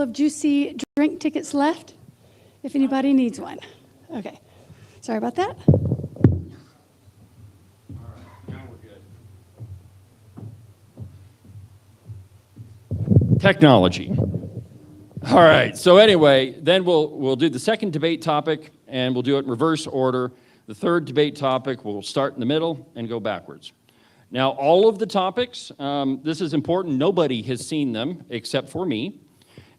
of juicy drink tickets left if anybody needs one. Okay, sorry about that. All right, now we're good. Technology. All right, so anyway, then we'll do the second debate topic, and we'll do it in reverse order. The third debate topic, we'll start in the middle and go backwards. Now, all of the topics, this is important. Nobody has seen them except for me.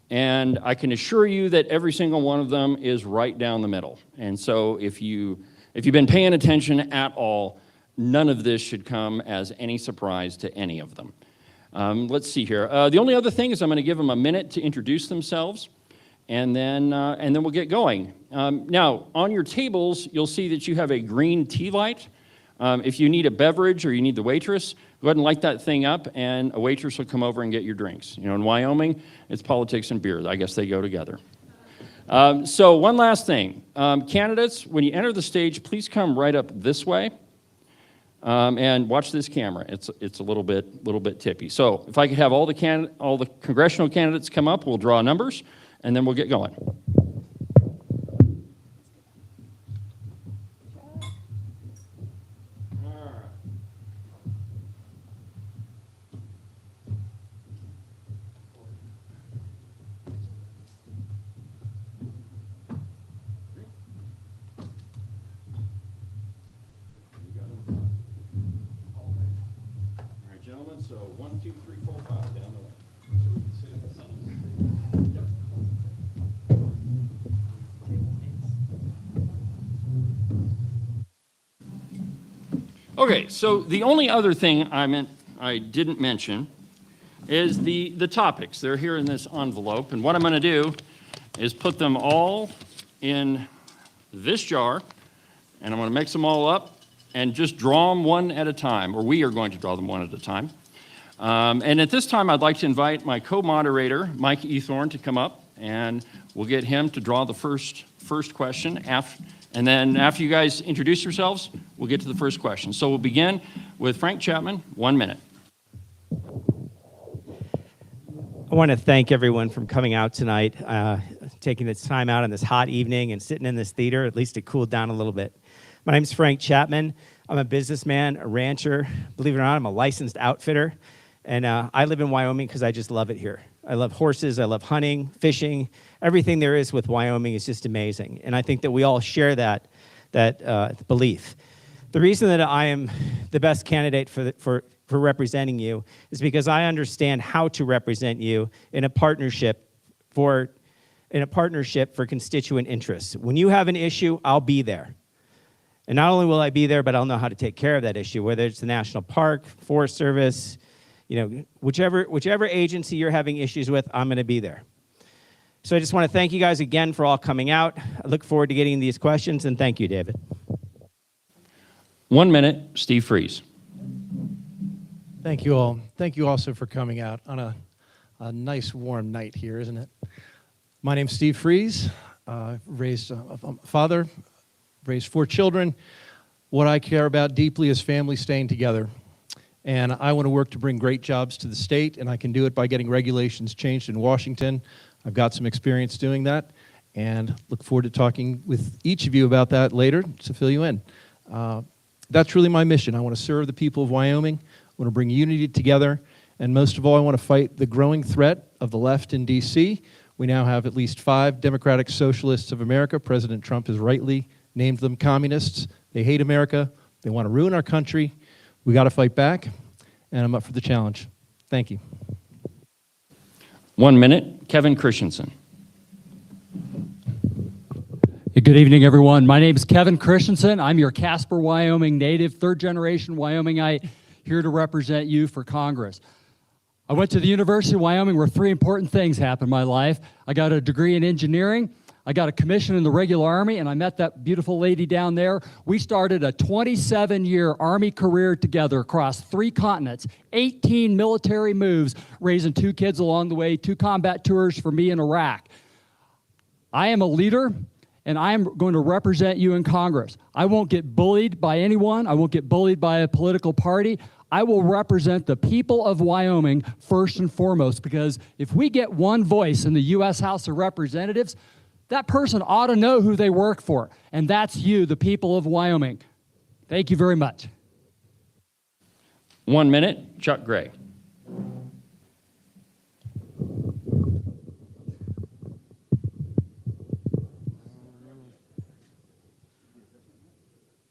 And I can assure you that every single one of them is right down the middle. And so if you've been paying attention at all, none of this should come as any surprise to any of them. Let's see here. The only other thing is I'm going to give them a minute to introduce themselves, and then we'll get going. Now, on your tables, you'll see that you have a green tea light. If you need a beverage or you need the waitress, go ahead and light that thing up, and a waitress will come over and get your drinks. You know, in Wyoming, it's politics and beer. I guess they go together. So one last thing. Candidates, when you enter the stage, please come right up this way, and watch this camera. It's a little bit tippy. So if I could have all the congressional candidates come up, we'll draw numbers, and then we'll get going. Gentlemen, so 1, 2, 3, 4, 5 down the line. So we can sit in the sun. Yep. Okay, so the only other thing I didn't mention is the topics. They're here in this envelope, and what I'm going to do is put them all in this jar, and I'm going to mix them all up and just draw them one at a time, or we are going to draw them one at a time. And at this time, I'd like to invite my co-moderator, Mike Ethorn, to come up, and we'll get him to draw the first question. And then after you guys introduce yourselves, we'll get to the first question. So we'll begin with Frank Chapman, 1 minute. I want to thank everyone for coming out tonight, taking this time out on this hot evening and sitting in this theater. At least it cooled down a little bit. My name is Frank Chapman. I'm a businessman, a rancher. Believe it or not, I'm a licensed outfitter. And I live in Wyoming because I just love it here. I love horses, I love hunting, fishing. Everything there is with Wyoming is just amazing. And I think that we all share that belief. The reason that I am the best candidate for representing you is because I understand how to represent you in a partnership for constituent interests. When you have an issue, I'll be there. And not only will I be there, but I'll know how to take care of that issue, whether it's the National Park, Forest Service, you know, whichever agency you're having issues with, I'm going to be there. So I just want to thank you guys again for all coming out. I look forward to getting these questions, and thank you, David. 1 minute, Steve Freeze. Thank you all. Thank you also for coming out on a nice warm night here, isn't it? My name's Steve Freeze. Raised a father. Raised 4 children. What I care about deeply is families staying together. And I want to work to bring great jobs to the state, and I can do it by getting regulations changed in Washington. I've got some experience doing that, and look forward to talking with each of you about that later to fill you in. That's really my mission. I want to serve the people of Wyoming. I want to bring unity together, and most of all, I want to fight the growing threat of the left in D.C. We now have at least 5 Democratic Socialists of America. President Trump has rightly named them communists. They hate America. They want to ruin our country. We got to fight back, and I'm up for the challenge. Thank you. 1 minute, Kevin Christensen. Good evening, everyone. My name is Kevin Christensen. I'm your Casper, Wyoming native, 3rd-generation Wyomingite, here to represent you for Congress. I went to the University of Wyoming where 3 important things happened in my life. I got a degree in engineering, I got a commission in the regular Army, and I met that beautiful lady down there. We started a 27-year Army career together across 3 continents, 18 military moves, raising 2 kids along the way, 2 combat tours for me in Iraq. I am a leader, and I am going to represent you in Congress. I won't get bullied by anyone. I won't get bullied by a political party. I will represent the people of Wyoming first and foremost, because if we get one voice in the U.S. House of Representatives, that person ought to know who they work for, and that's you, the people of Wyoming. Thank you very much. 1 minute, Chuck Gray.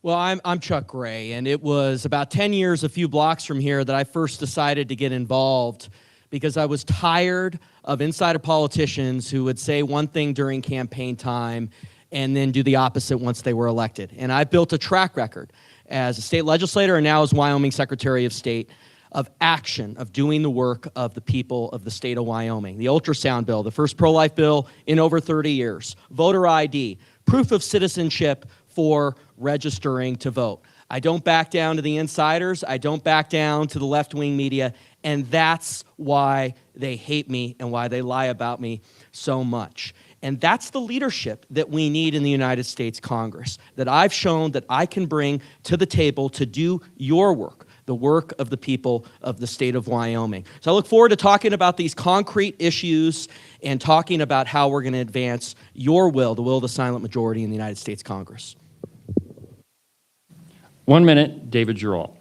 Well, I'm Chuck Gray, and it was about 10 years, a few blocks from here, that I first decided to get involved because I was tired of insider politicians who would say one thing during campaign time and then do the opposite once they were elected. And I built a track record as a state legislator and now as Wyoming Secretary of State of action, of doing the work of the people of the state of Wyoming. The ultrasound bill, the first pro-life bill in over 30 years, voter ID, proof of citizenship for registering to vote. I don't back down to the insiders. I don't back down to the left-wing media, and that's why they hate me and why they lie about me so much. And that's the leadership that we need in the United States Congress, that I've shown that I can bring to the table to do your work, the work of the people of the state of Wyoming. So I look forward to talking about these concrete issues and talking about how we're going to advance your will, the will of the silent majority in the United States Congress. 1 minute, David Geralt.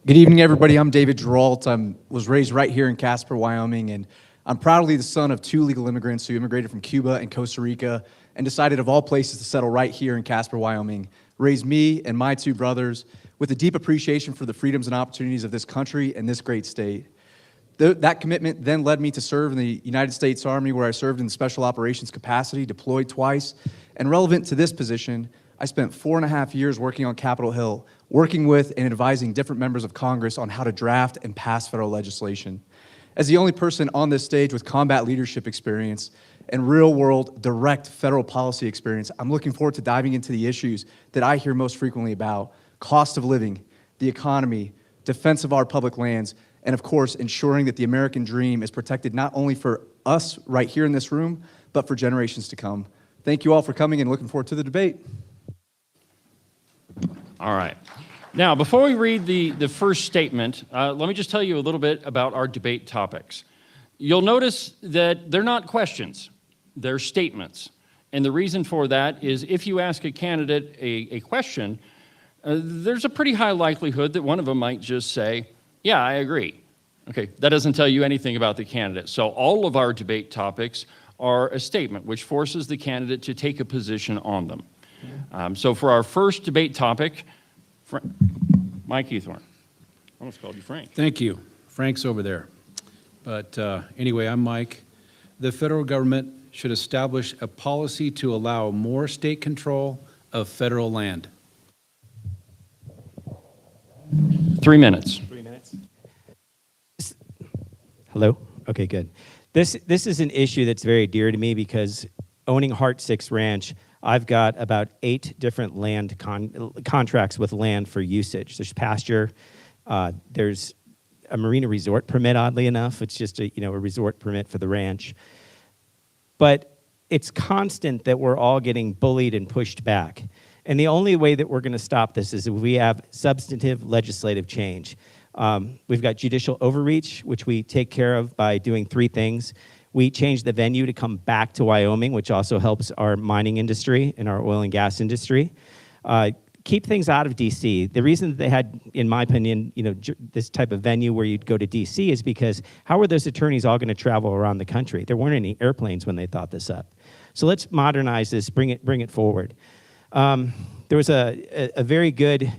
Good evening, everybody. I'm David Geralt. I was raised right here in Casper, Wyoming, and I'm proudly the son of 2 legal immigrants who immigrated from Cuba and Costa Rica and decided of all places to settle right here in Casper, Wyoming, raised me and my 2 brothers with a deep appreciation for the freedoms and opportunities of this country and this great state. That commitment then led me to serve in the United States Army, where I served in the special operations capacity, deployed twice, and relevant to this position, I spent 4.5 years working on Capitol Hill, working with and advising different members of Congress on how to draft and pass federal legislation. As the only person on this stage with combat leadership experience and real-world direct federal policy experience, I'm looking forward to diving into the issues that I hear most frequently about: cost of living, the economy, defense of our public lands, and of course, ensuring that the American dream is protected not only for us right here in this room, but for generations to come. Thank you all for coming and looking forward to the debate. All right. Now, before we read the first statement, let me just tell you a little bit about our debate topics. You'll notice that they're not questions, they're statements. And the reason for that is if you ask a candidate a question, there's a pretty high likelihood that one of them might just say, yeah, I agree. Okay, that doesn't tell you anything about the candidate. So all of our debate topics are a statement which forces the candidate to take a position on them. So for our first debate topic, Mike Ethorn. I almost called you Frank. Thank you. Frank's over there. But anyway, I'm Mike. The federal government should establish a policy to allow more state control of federal land. 3 minutes. 3 minutes. Hello? Okay, good. This is an issue that's very dear to me because owning Heart 6 Ranch, I've got about 8 different land contracts with land for usage. There's pasture, there's a marina resort permit, oddly enough. It's just a resort permit for the ranch. But it's constant that we're all getting bullied and pushed back. And the only way that we're going to stop this is if we have substantive legislative change. We've got judicial overreach, which we take care of by doing 3 things. We changed the venue to come back to Wyoming, which also helps our mining industry and our oil and gas industry. Keep things out of DC. The reason that they had, in my opinion, this type of venue where you'd go to DC is because how were those attorneys all going to travel around the country? There weren't any airplanes when they thought this up. So let's modernize this, bring it forward. There was a very good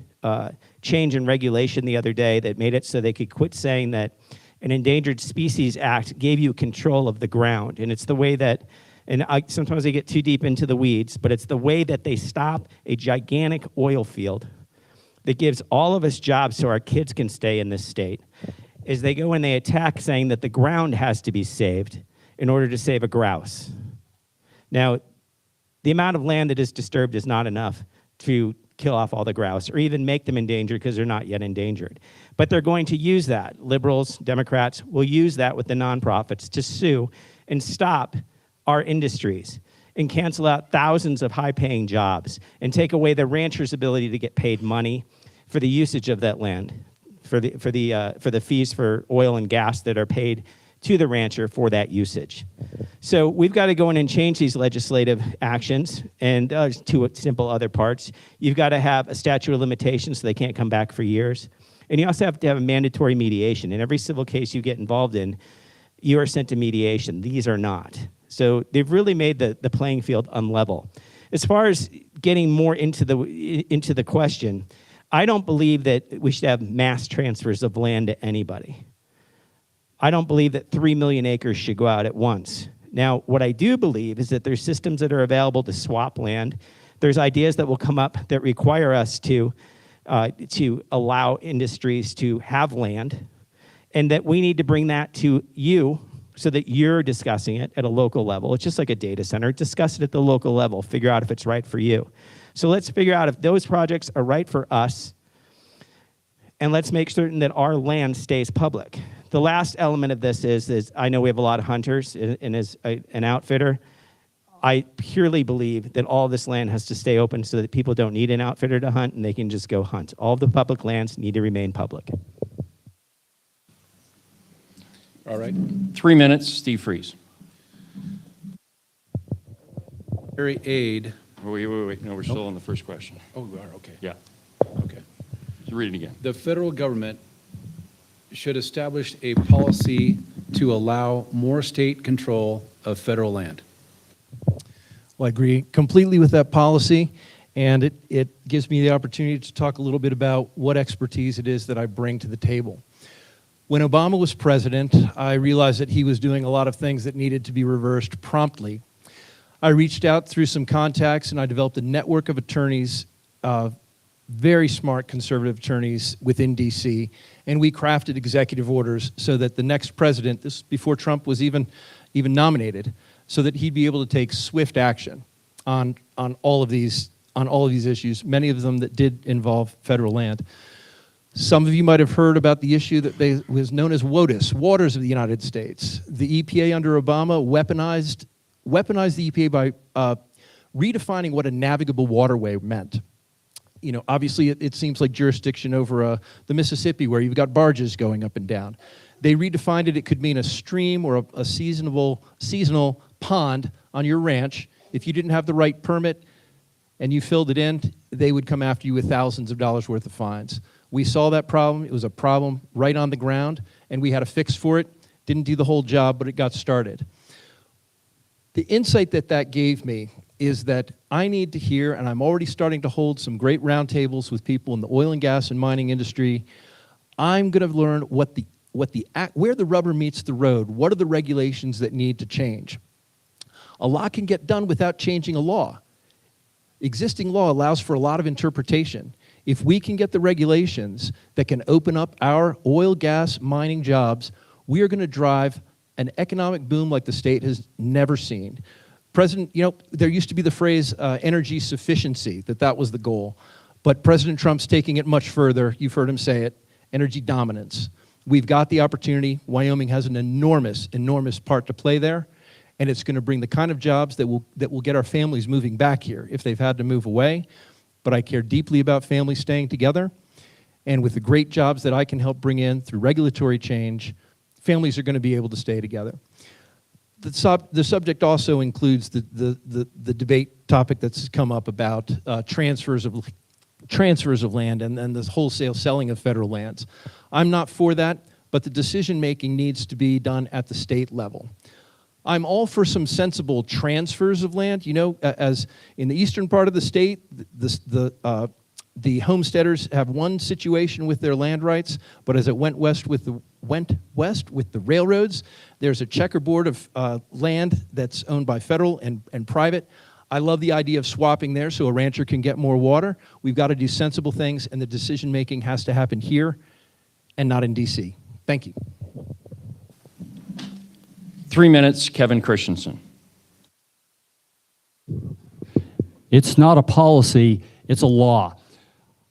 change in regulation the other day that made it so they could quit saying that an Endangered Species Act gave you control of the ground. And it's the way that, sometimes they get too deep into the weeds, but it's the way that they stop a gigantic oil field that gives all of us jobs so our kids can stay in this state, is they go and they attack saying that the ground has to be saved in order to save a grouse. Now, the amount of land that is disturbed is not enough to kill off all the grouse or even make them endangered because they're not yet endangered. But they're going to use that. Liberals, Democrats will use that with the nonprofits to sue and stop our industries and cancel out thousands of high-paying jobs and take away the ranchers' ability to get paid money for the usage of that land for the fees for oil and gas that are paid to the rancher for that usage. So we've got to go in and change these legislative actions and to simple other parts. You've got to have a statute of limitations so they can't come back for years. And you also have to have a mandatory mediation. In every civil case you get involved in, you are sent to mediation. These are not. So they've really made the playing field unlevel. As far as getting more into the question, I don't believe that we should have mass transfers of land to anybody. I don't believe that 3 million acres should go out at once. Now, what I do believe is that there's systems that are available to swap land. There's ideas that will come up that require us to allow industries to have land, and that we need to bring that to you so that you're discussing it at a local level. It's just like a data center. Discuss it at the local level. Figure out if it's right for you. So let's figure out if those projects are right for us, and let's make certain that our land stays public. The last element of this is I know we have a lot of hunters, and as an outfitter, I purely believe that all this land has to stay open so that people don't need an outfitter to hunt and they can just go hunt. All of the public lands need to remain public. All right. 3 minutes, Steve Freeze. Aid. Wait. No, we're still on the first question. Oh, we are, okay. Yeah. Okay. Read it again. The federal government should establish a policy to allow more state control of federal land. Well, I agree completely with that policy, and it gives me the opportunity to talk a little bit about what expertise it is that I bring to the table. When Obama was president, I realized that he was doing a lot of things that needed to be reversed promptly. I reached out through some contacts, and I developed a network of attorneys, very smart conservative attorneys within D.C., and we crafted executive orders so that the next president, this before Trump was even nominated, so that he'd be able to take swift action on all of these issues, many of them that did involve federal land. Some of you might have heard about the issue that was known as WOTUS, Waters of the United States. The EPA under Obama weaponized the EPA by redefining what a navigable waterway meant. You know, obviously it seems like jurisdiction over the Mississippi where you've got barges going up and down. They redefined it. It could mean a stream or a seasonal pond on your ranch. If you didn't have the right permit and you filled it in, they would come after you with thousands of dollars worth of fines. We saw that problem. It was a problem right on the ground, and we had a fix for it. Didn't do the whole job, but it got started. The insight that gave me is that I need to hear, and I'm already starting to hold some great roundtables with people in the oil and gas and mining industry. I'm going to learn where the rubber meets the road. What are the regulations that need to change? A lot can get done without changing a law. Existing law allows for a lot of interpretation. If we can get the regulations that can open up our oil, gas, mining jobs, we are going to drive an economic boom like the state has never seen. There used to be the phrase energy sufficiency, that was the goal. But President Trump's taking it much further. You've heard him say it, energy dominance. We've got the opportunity. Wyoming has an enormous, enormous part to play there. And it's going to bring the kind of jobs that will get our families moving back here if they've had to move away. But I care deeply about families staying together. And with the great jobs that I can help bring in through regulatory change, families are going to be able to stay together. The subject also includes the debate topic that's come up about transfers of land and this wholesale selling of federal lands. I'm not for that, but the decision-making needs to be done at the state level. I'm all for some sensible transfers of land. You know, as in the eastern part of the state, the homesteaders have one situation with their land rights, but as it went west with the railroads, there's a checkerboard of land that's owned by federal and private. I love the idea of swapping there so a rancher can get more water. We've got to do sensible things, and the decision-making has to happen here and not in D.C. Thank you. 3 minutes, Kevin Christensen. It's not a policy, it's a law.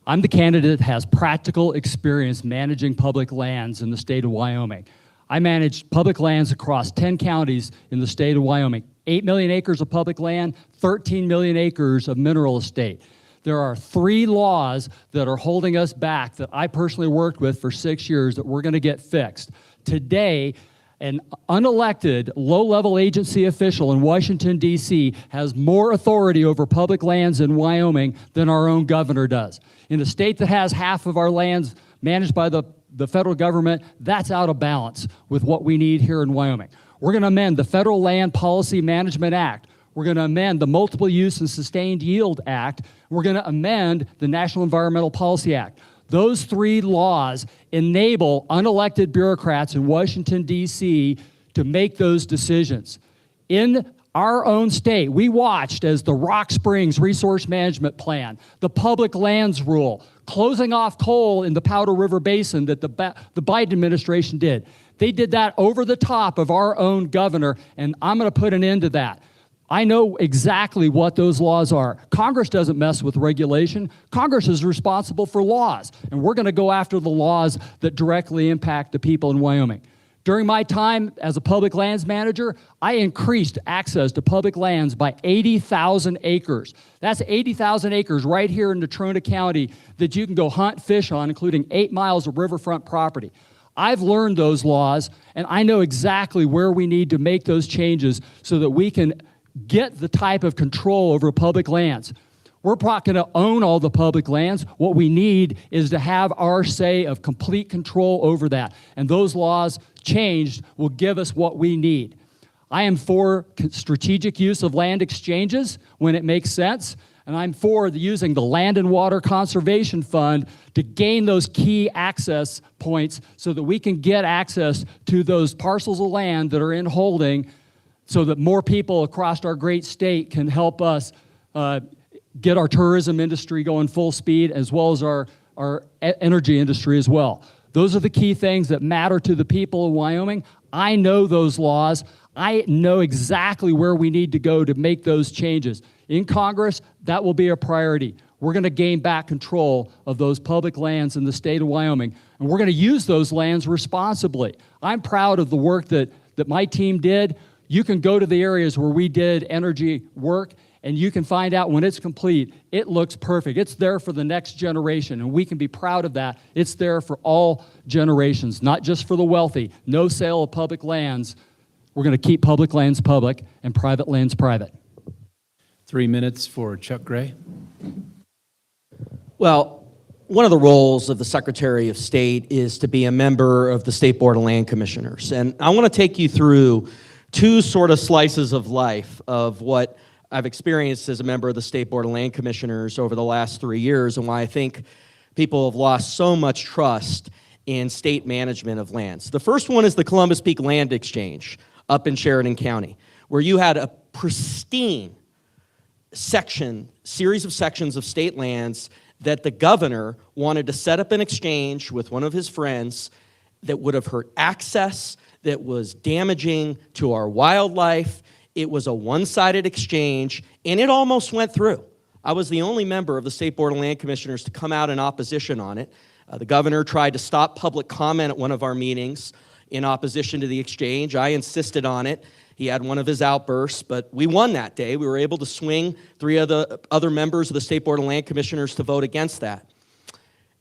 I'm the candidate that has practical experience managing public lands in the state of Wyoming. I managed public lands across 10 counties in the state of Wyoming. 8 million acres of public land, 13 million acres of mineral estate. There are 3 laws that are holding us back that I personally worked with for 6 years that we're going to get fixed. Today, an unelected, low-level agency official in Washington, D.C. has more authority over public lands in Wyoming than our own governor does. In a state that has half of our lands managed by the federal government, that's out of balance with what we need here in Wyoming. We're going to amend the Federal Land Policy Management Act. We're going to amend the Multiple Use and Sustained Yield Act. We're going to amend the National Environmental Policy Act. Those 3 laws enable unelected bureaucrats in Washington, D.C. to make those decisions. In our own state, we watched as the Rock Springs Resource Management Plan, the Public Lands Rule, closing off coal in the Powder River Basin that the Biden administration did. They did that over the top of our own governor, and I'm going to put an end to that. I know exactly what those laws are. Congress doesn't mess with regulation. Congress is responsible for laws, and we're going to go after the laws that directly impact the people in Wyoming. During my time as a public lands manager, I increased access to public lands by 80,000 acres. That's 80,000 acres right here in Natrona County that you can go hunt, fish on, including 8 miles of riverfront property. I've learned those laws, and I know exactly where we need to make those changes so that we can get the type of control over public lands. We're not going to own all the public lands. What we need is to have our say of complete control over that. And those laws changed will give us what we need. I am for strategic use of land exchanges when it makes sense. And I'm for using the Land and Water Conservation Fund to gain those key access points so that we can get access to those parcels of land that are in holding so that more people across our great state can help us get our tourism industry going full speed, as well as our energy industry as well. Those are the key things that matter to the people of Wyoming. I know those laws. I know exactly where we need to go to make those changes. In Congress, that will be a priority. We're going to gain back control of those public lands in the state of Wyoming, and we're going to use those lands responsibly. I'm proud of the work that my team did. You can go to the areas where we did energy work, and you can find out when it's complete, it looks perfect. It's there for the next generation, and we can be proud of that. It's there for all generations, not just for the wealthy. No sale of public lands. We're going to keep public lands public and private lands private. 3 minutes for Chuck Gray. Well, one of the roles of the Secretary of State is to be a member of the State Board of Land Commissioners. And I want to take you through 2 sort of slices of life of what I've experienced as a member of the State Board of Land Commissioners over the last 3 years, and why I think people have lost so much trust in state management of lands. The first one is the Columbus Peak Land Exchange up in Sheridan County, where you had a pristine series of sections of state lands that the governor wanted to set up an exchange with one of his friends that would have hurt access, that was damaging to our wildlife. It was a one-sided exchange, and it almost went through. I was the only member of the State Board of Land Commissioners to come out in opposition on it. The governor tried to stop public comment at one of our meetings in opposition to the exchange. I insisted on it. He had one of his outbursts, but we won that day. We were able to swing 3 of the other members of the State Board of Land Commissioners to vote against that.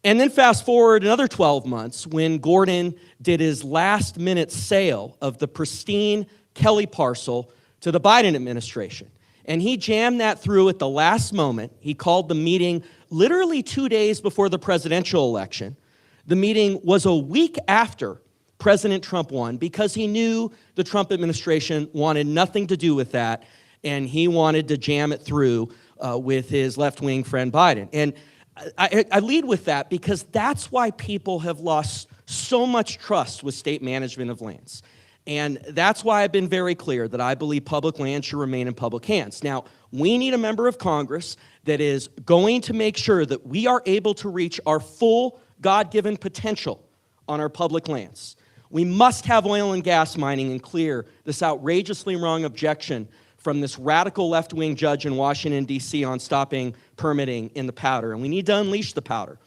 And then fast forward another 12 months when Gordon did his last-minute sale of the pristine Kelly parcel to the Biden administration. And he jammed that through at the last moment. He called the meeting literally 2 days before the presidential election. The meeting was a week after President Trump won because he knew the Trump administration wanted nothing to do with that, and he wanted to jam it through with his left-wing friend Biden. And I lead with that because that's why people have lost so much trust with state management of lands. And that's why I've been very clear that I believe public land should remain in public hands. Now, we need a member of Congress that is going to make sure that we are able to reach our full God-given potential on our public lands. We must have oil and gas mining and clear this outrageously wrong objection from this radical left-wing judge in Washington, D.C. on stopping permitting in the Powder, and we need to unleash the Powder.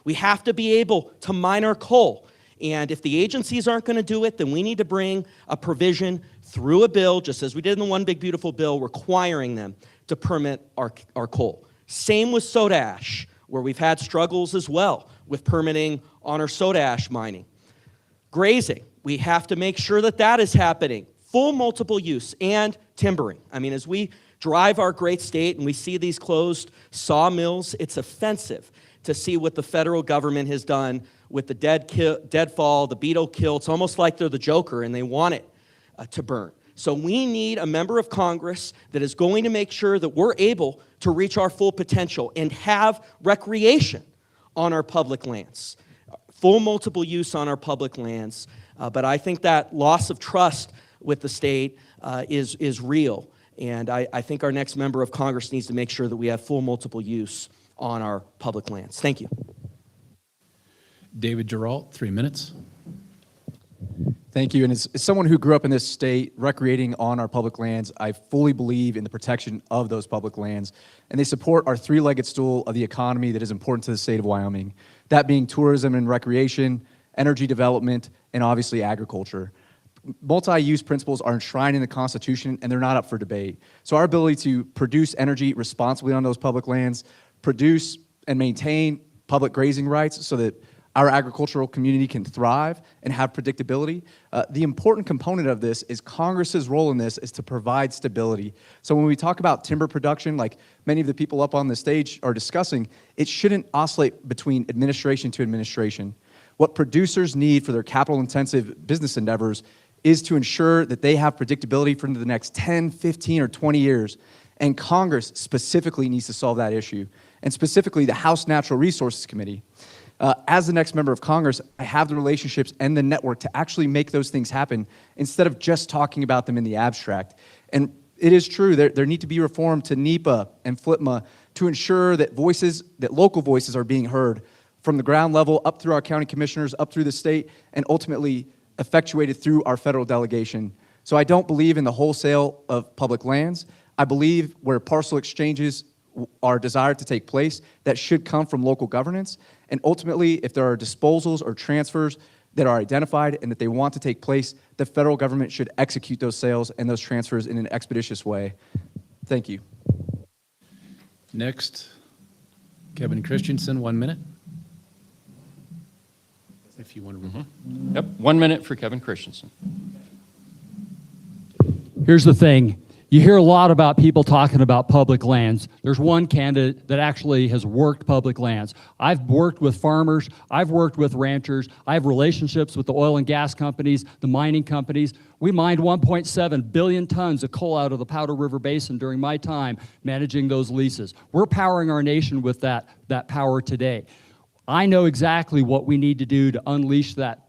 We have to be able to mine our coal, and if the agencies aren't going to do it, then we need to bring a provision through a bill, just as we did in the One Big Beautiful Bill, requiring them to permit our coal. Same with soda ash, where we've had struggles as well with permitting on our soda ash mining. Grazing, we have to make sure that that is happening. Full multiple use and timbering. I mean, as we drive our great state and we see these closed sawmills, it's offensive to see what the federal government has done with the deadfall, the beetle kill. It's almost like they're the Joker and they want it to burn. So we need a member of Congress that is going to make sure that we're able to reach our full potential and have recreation on our public lands, full multiple use on our public lands. But I think that loss of trust with the state is real. And I think our next member of Congress needs to make sure that we have full multiple use on our public lands. Thank you. David Geralt, 3 minutes. Thank you. And as someone who grew up in this state, recreating on our public lands, I fully believe in the protection of those public lands. And they support our three-legged stool of the economy that is important to the state of Wyoming, that being tourism and recreation, energy development, and obviously agriculture. Multi-use principles are enshrined in the Constitution, and they're not up for debate. So our ability to produce energy responsibly on those public lands, produce and maintain public grazing rights so that our agricultural community can thrive and have predictability. The important component of this is Congress's role in this is to provide stability. So when we talk about timber production, like many of the people up on the stage are discussing, it shouldn't oscillate between administration to administration. What producers need for their capital-intensive business endeavors is to ensure that they have predictability for the next 10, 15, or 20 years. And Congress specifically needs to solve that issue, and specifically the House Natural Resources Committee. As the next member of Congress, I have the relationships and the network to actually make those things happen instead of just talking about them in the abstract. And it is true, there need to be reform to NEPA and FLIPMA to ensure that local voices are being heard from the ground level up through our county commissioners, up through the state, and ultimately effectuated through our federal delegation. So I don't believe in the wholesale of public lands. I believe where parcel exchanges are desired to take place, that should come from local governance. And ultimately, if there are disposals or transfers that are identified and that they want to take place, the federal government should execute those sales and those transfers in an expeditious way. Thank you. Next, Kevin Christensen, 1 minute. If you want to. Yep, 1 minute for Kevin Christensen. Here's the thing. You hear a lot about people talking about public lands. There's one candidate that actually has worked public lands. I've worked with farmers. I've worked with ranchers. I have relationships with the oil and gas companies, the mining companies. We mined 1.7 billion tons of coal out of the Powder River Basin during my time managing those leases. We're powering our nation with that power today. I know exactly what we need to do to unleash that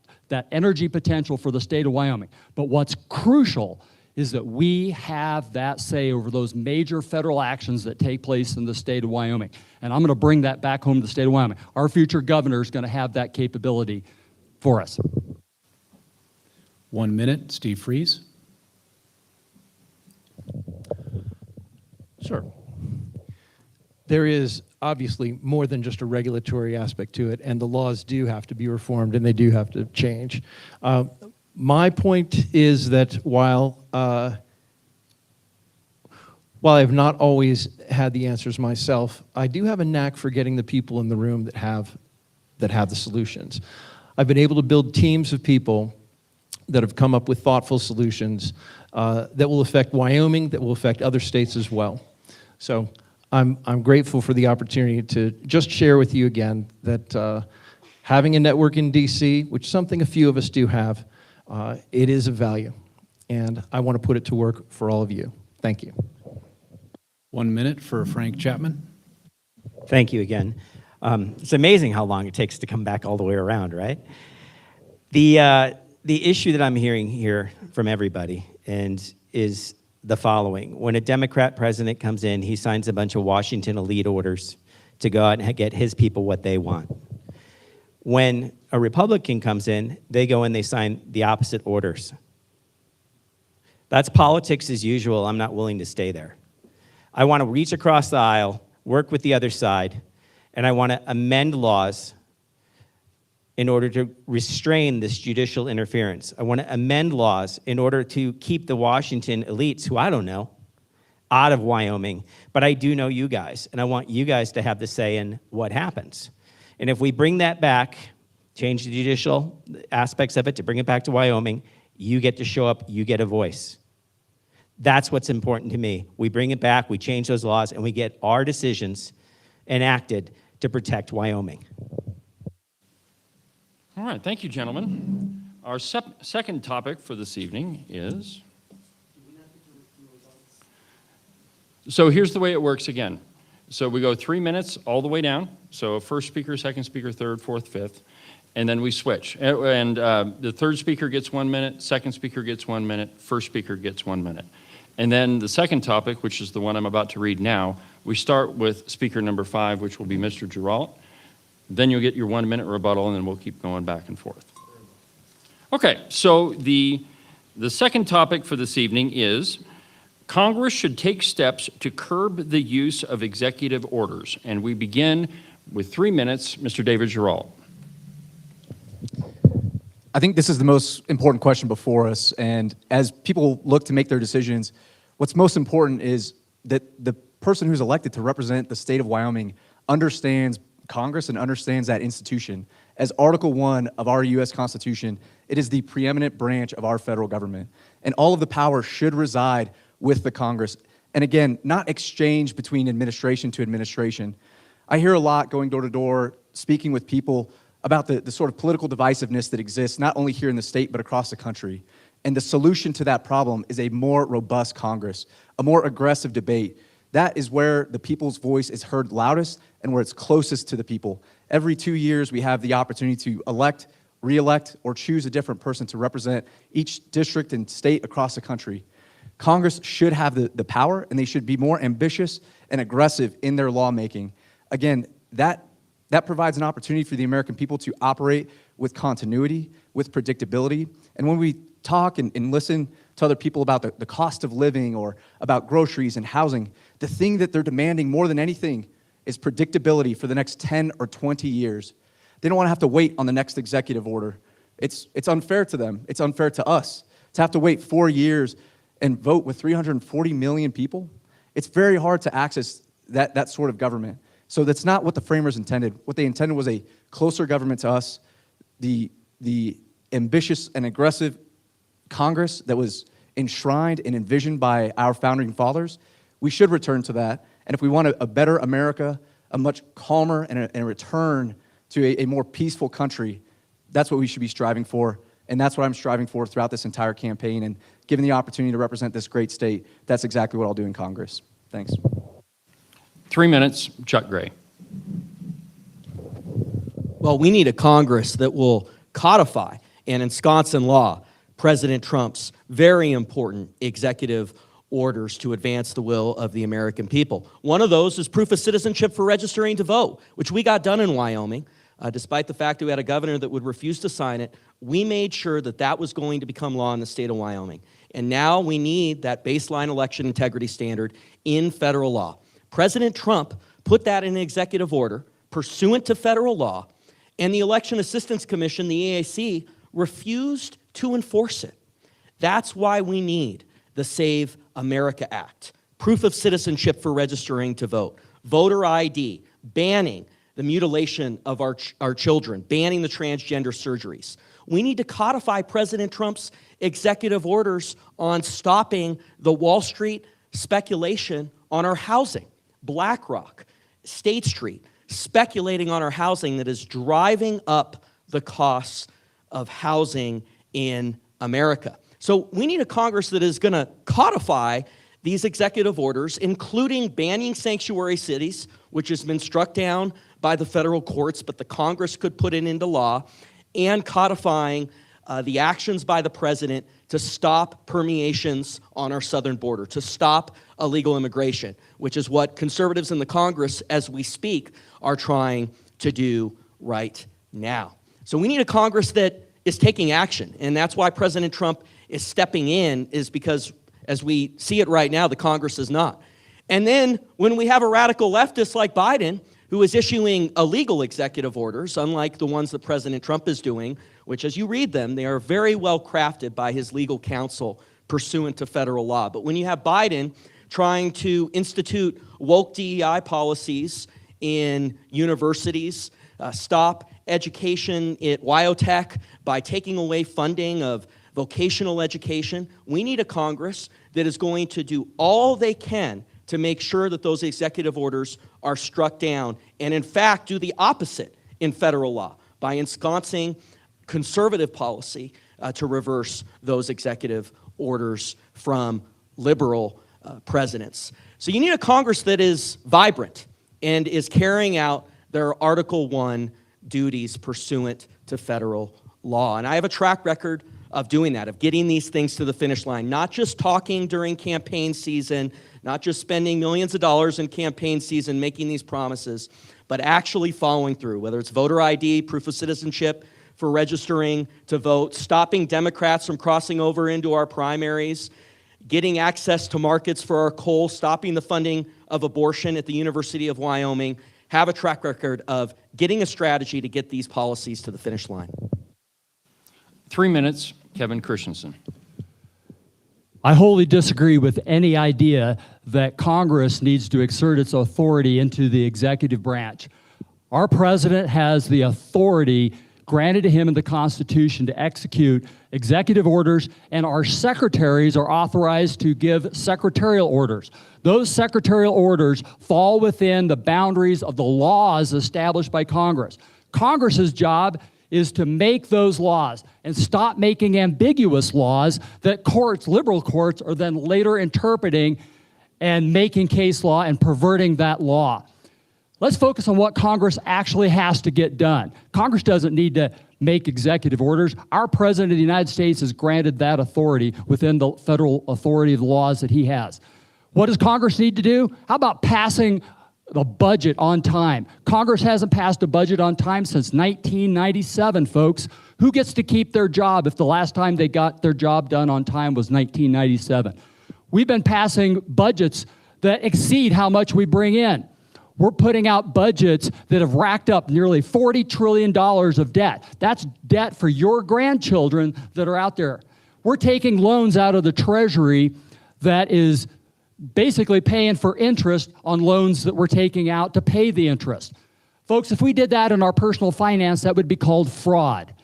energy potential for the state of Wyoming. But what's crucial is that we have that say over those major federal actions that take place in the state of Wyoming. And I'm going to bring that back home to the state of Wyoming. Our future governor is going to have that capability for us. 1 minute, Steve Freeze. Sure. There is obviously more than just a regulatory aspect to it, and the laws do have to be reformed and they do have to change. My point is that while I have not always had the answers myself, I do have a knack for getting the people in the room that have the solutions. I've been able to build teams of people that have come up with thoughtful solutions that will affect Wyoming, that will affect other states as well. So I'm grateful for the opportunity to just share with you again that having a network in DC, which is something a few of us do have, it is of value, and I want to put it to work for all of you. Thank you. 1 minute for Frank Chapman. Thank you again. It's amazing how long it takes to come back all the way around, right? The issue that I'm hearing here from everybody is the following. When a Democrat president comes in, he signs a bunch of Washington elite orders to go out and get his people what they want. When a Republican comes in, they go and they sign the opposite orders. That's politics as usual. I'm not willing to stay there. I want to reach across the aisle, work with the other side, and I want to amend laws in order to restrain this judicial interference. I want to amend laws in order to keep the Washington elites, who I don't know, out of Wyoming, but I do know you guys, and I want you guys to have the say in what happens. And if we bring that back, change the judicial aspects of it to bring it back to Wyoming, you get to show up, you get a voice. That's what's important to me. We bring it back, we change those laws, and we get our decisions enacted to protect Wyoming. All right, thank you, gentlemen. Our second topic for this evening is... So here's the way it works again. So we go 3 minutes all the way down. So first speaker, second speaker, third, fourth, fifth, and then we switch. And the third speaker gets 1 minute, second speaker gets 1 minute, first speaker gets 1 minute. And then the second topic, which is the one I'm about to read now, we start with speaker number 5, which will be Mr. Geralt. Then you'll get your 1 minute rebuttal, and then we'll keep going back and forth. Okay, so the second topic for this evening is Congress should take steps to curb the use of executive orders. And we begin with 3 minutes, Mr. David Geralt. I think this is the most important question before us, and as people look to make their decisions, what's most important is that the person who's elected to represent the state of Wyoming understands Congress and understands that institution. As Article 1 of our U.S. Constitution, it is the preeminent branch of our federal government, and all of the power should reside with the Congress. And again, not exchange between administration to administration. I hear a lot going door to door, speaking with people about the sort of political divisiveness that exists, not only here in the state, but across the country. And the solution to that problem is a more robust Congress, a more aggressive debate. That is where the people's voice is heard loudest and where it's closest to the people. Every 2 years, we have the opportunity to elect, re-elect, or choose a different person to represent each district and state across the country. Congress should have the power, and they should be more ambitious and aggressive in their lawmaking. Again, that provides an opportunity for the American people to operate with continuity, with predictability. And when we talk and listen to other people about the cost of living or about groceries and housing, the thing that they're demanding more than anything is predictability for the next 10 or 20 years. They don't want to have to wait on the next executive order. It's unfair to them. It's unfair to us to have to wait 4 years and vote with 340 million people. It's very hard to access that sort of government. So that's not what the framers intended. What they intended was a closer government to us, the ambitious and aggressive Congress that was enshrined and envisioned by our founding fathers. We should return to that. And if we want a better America, a much calmer and a return to a more peaceful country, that's what we should be striving for. And that's what I'm striving for throughout this entire campaign. And given the opportunity to represent this great state, that's exactly what I'll do in Congress. Thanks. 3 minutes, Chuck Gray. Well, we need a Congress that will codify and ensconce in law President Trump's very important executive orders to advance the will of the American people. One of those is proof of citizenship for registering to vote, which we got done in Wyoming. Despite the fact that we had a governor that would refuse to sign it, we made sure that that was going to become law in the state of Wyoming. And now we need that baseline election integrity standard in federal law. President Trump put that in an executive order pursuant to federal law, and the Election Assistance Commission, the EAC, refused to enforce it. That's why we need the Save America Act, proof of citizenship for registering to vote, voter ID, banning the mutilation of our children, banning the transgender surgeries. We need to codify President Trump's executive orders on stopping the Wall Street speculation on our housing. BlackRock, State Street, speculating on our housing that is driving up the costs of housing in America. So we need a Congress that is going to codify these executive orders, including banning sanctuary cities, which has been struck down by the federal courts, but the Congress could put it into law, and codifying the actions by the president to stop permeations on our southern border, to stop illegal immigration, which is what conservatives in the Congress, as we speak, are trying to do right now. So we need a Congress that is taking action, and that's why President Trump is stepping in, is because, as we see it right now, the Congress is not. And then when we have a radical leftist like Biden, who is issuing illegal executive orders, unlike the ones that President Trump is doing, which as you read them, they are very well crafted by his legal counsel pursuant to federal law. But when you have Biden, trying to institute woke DEI policies in universities, stop education at Wyotech by taking away funding of vocational education. We need a Congress that is going to do all they can to make sure that those executive orders are struck down, and in fact do the opposite in federal law by ensconcing conservative policy to reverse those executive orders from liberal presidents. So you need a Congress that is vibrant and is carrying out their Article I duties pursuant to federal law. And I have a track record of doing that, of getting these things to the finish line, not just talking during campaign season, not just spending millions of dollars in campaign season making these promises, but actually following through, whether it's voter ID, proof of citizenship for registering to vote, stopping Democrats from crossing over into our primaries, getting access to markets for our coal, stopping the funding of abortion at the University of Wyoming, have a track record of getting a strategy to get these policies to the finish line. 3 minutes, Kevin Christensen. I wholly disagree with any idea that Congress needs to exert its authority into the executive branch. Our president has the authority granted to him in the Constitution to execute executive orders, and our secretaries are authorized to give secretarial orders. Those secretarial orders fall within the boundaries of the laws established by Congress. Congress's job is to make those laws and stop making ambiguous laws that courts, liberal courts, are then later interpreting and making case law and perverting that law. Let's focus on what Congress actually has to get done. Congress doesn't need to make executive orders. Our President of the United States has granted that authority within the federal authority of the laws that he has. What does Congress need to do? How about passing the budget on time? Congress hasn't passed a budget on time since 1997, folks. Who gets to keep their job if the last time they got their job done on time was 1997? We've been passing budgets that exceed how much we bring in. We're putting out budgets that have racked up nearly $40 trillion of debt. That's debt for your grandchildren that are out there. We're taking loans out of the Treasury that is basically paying for interest on loans that we're taking out to pay the interest. Folks, if we did that in our personal finance, that would be called fraud.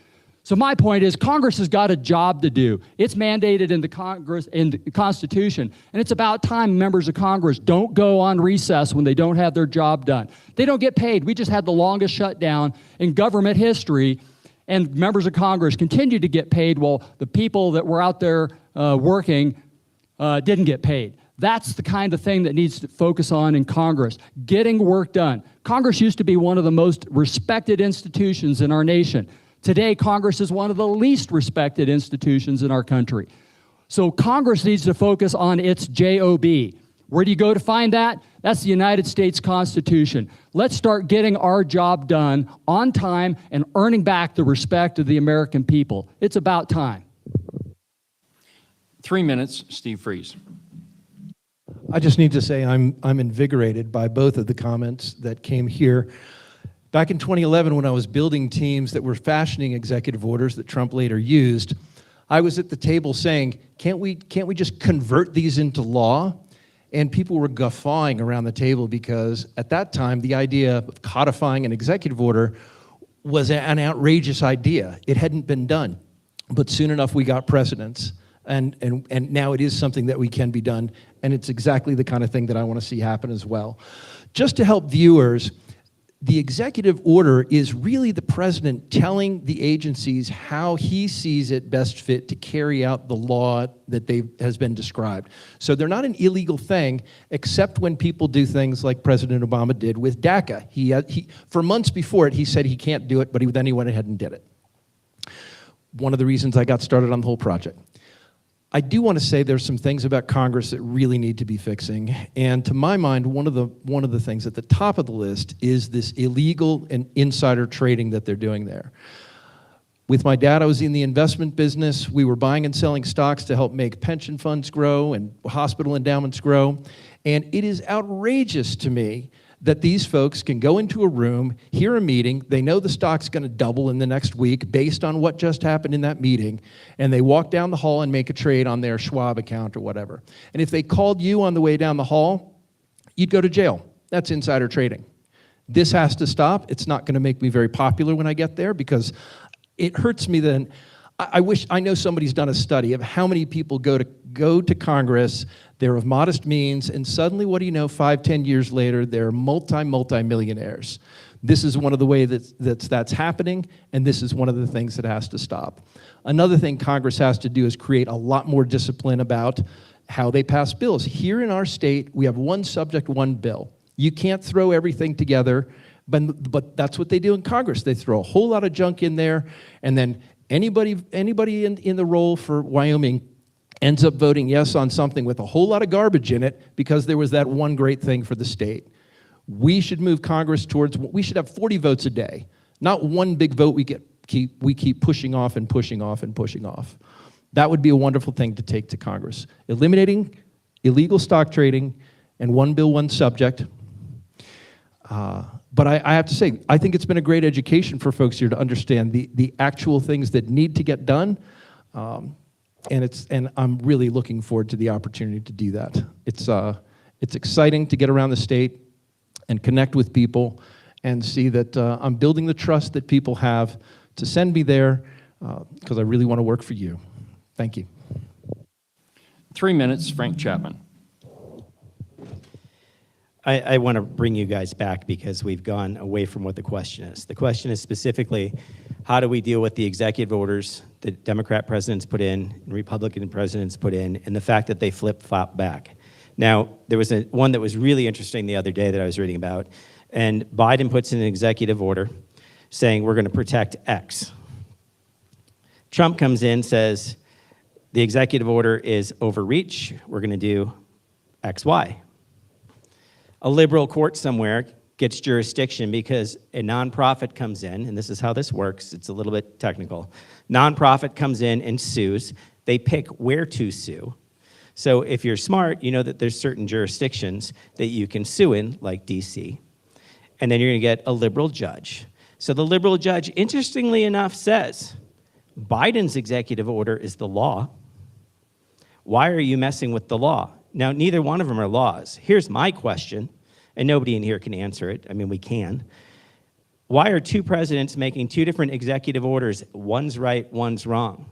So my point is, Congress has got a job to do. It's mandated in the Constitution, and it's about time members of Congress don't go on recess when they don't have their job done. They don't get paid. We just had the longest shutdown in government history, and members of Congress continue to get paid while the people that were out there working didn't get paid. That's the kind of thing that needs to focus on in Congress, getting work done. Congress used to be one of the most respected institutions in our nation. Today, Congress is one of the least respected institutions in our country. So Congress needs to focus on its job. Where do you go to find that? That's the United States Constitution. Let's start getting our job done on time and earning back the respect of the American people. It's about time. 3 minutes, Steve Freeze. I just need to say I'm invigorated by both of the comments that came here. Back in 2011, when I was building teams that were fashioning executive orders that Trump later used, I was at the table saying, can't we just convert these into law? And people were guffawing around the table because at that time, the idea of codifying an executive order was an outrageous idea. It hadn't been done. But soon enough, we got precedents. And now it is something that we can be done. And it's exactly the kind of thing that I want to see happen as well. Just to help viewers, the executive order is really the president telling the agencies how he sees it best fit to carry out the law that has been described. So they're not an illegal thing, except when people do things like President Obama did with DACA. He for months before it, he said he can't do it, but then he went ahead and did it. One of the reasons I got started on the whole project. I do want to say there's some things about Congress that really need to be fixing. And to my mind, one of the things at the top of the list is this illegal and insider trading that they're doing there. With my dad, I was in the investment business. We were buying and selling stocks to help make pension funds grow and hospital endowments grow. And it is outrageous to me that these folks can go into a room, hear a meeting, they know the stock's going to double in the next week based on what just happened in that meeting, and they walk down the hall and make a trade on their Schwab account or whatever. And if they called you on the way down the hall, you'd go to jail. That's insider trading. This has to stop. It's not going to make me very popular when I get there because it hurts me then. I know somebody's done a study of how many people go to Congress, they're of modest means, and suddenly, what do you know, 5-10 years later, they're multi-millionaires. This is one of the ways that's happening, and this is one of the things that has to stop. Another thing Congress has to do is create a lot more discipline about how they pass bills. Here in our state, we have one subject, one bill. You can't throw everything together, but that's what they do in Congress. They throw a whole lot of junk in there, and then anybody in the role for Wyoming ends up voting yes on something with a whole lot of garbage in it because there was that one great thing for the state. We should move Congress towards, we should have 40 votes a day, not one big vote we keep pushing off and pushing off and pushing off. That would be a wonderful thing to take to Congress. Eliminating illegal stock trading and one bill, one subject. But I have to say, I think it's been a great education for folks here to understand the actual things that need to get done. And I'm really looking forward to the opportunity to do that. It's exciting to get around the state and connect with people and see that I'm building the trust that people have to send me there because I really want to work for you. Thank you. 3 minutes, Frank Chapman. I want to bring you guys back because we've gone away from what the question is. The question is specifically, how do we deal with the executive orders that Democrat presidents put in and Republican presidents put in, and the fact that they flip-flop back? Now, there was one that was really interesting the other day that I was reading about, and Biden puts in an executive order saying we're going to protect X. Trump comes in, says the executive order is overreach, we're going to do X, Y. A liberal court somewhere gets jurisdiction because a nonprofit comes in, and this is how this works, it's a little bit technical. Nonprofit comes in and sues. They pick where to sue. So if you're smart, you know that there's certain jurisdictions that you can sue in, like DC. And then you're going to get a liberal judge. So the liberal judge, interestingly enough, says, Biden's executive order is the law. Why are you messing with the law? Now, neither one of them are laws. Here's my question, and nobody in here can answer it. I mean, we can. Why are two presidents making two different executive orders? One's right, one's wrong.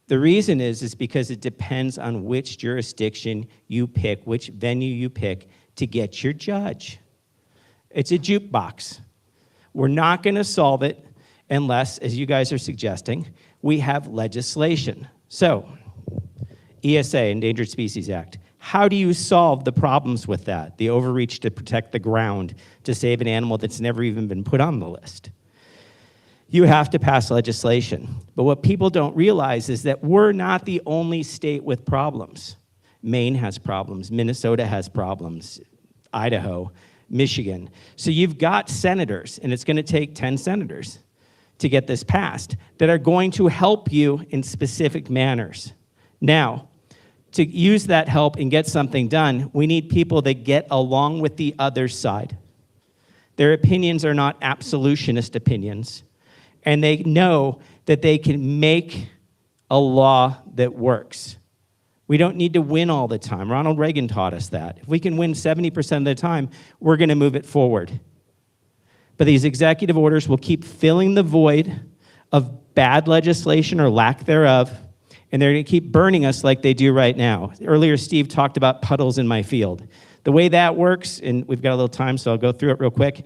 The reason is because it depends on which jurisdiction you pick, which venue you pick to get your judge. It's a jukebox. We're not going to solve it unless, as you guys are suggesting, we have legislation. So, ESA, Endangered Species Act. How do you solve the problems with that? The overreach to protect the ground, to save an animal that's never even been put on the list. You have to pass legislation. But what people don't realize is that we're not the only state with problems. Maine has problems, Minnesota has problems, Idaho, Michigan. So you've got senators, and it's going to take 10 senators to get this passed, that are going to help you in specific manners. Now, to use that help and get something done, we need people that get along with the other side. Their opinions are not absolutionist opinions, and they know that they can make a law that works. We don't need to win all the time. Ronald Reagan taught us that. If we can win 70% of the time, we're going to move it forward. But these executive orders will keep filling the void of bad legislation or lack thereof, and they're going to keep burning us like they do right now. Earlier, Steve talked about puddles in my field. The way that works, and we've got a little time, so I'll go through it real quick.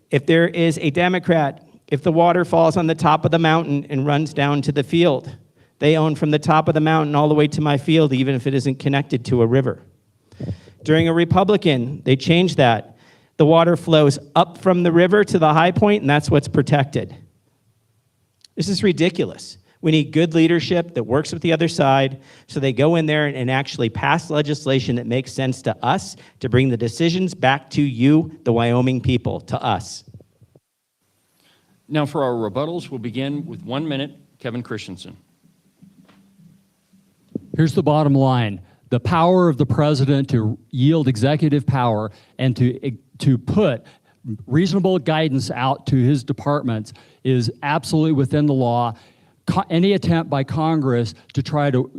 If there is a Democrat, if the water falls on the top of the mountain and runs down to the field, they own from the top of the mountain all the way to my field, even if it isn't connected to a river. During a Republican, they changed that. The water flows up from the river to the high point, and that's what's protected. This is ridiculous. We need good leadership that works with the other side, so they go in there and actually pass legislation that makes sense to us to bring the decisions back to you, the Wyoming people, to us. Now for our rebuttals, we'll begin with 1 minute, Kevin Christensen. Here's the bottom line. The power of the president to yield executive power and to put reasonable guidance out to his departments is absolutely within the law. Any attempt by Congress to try to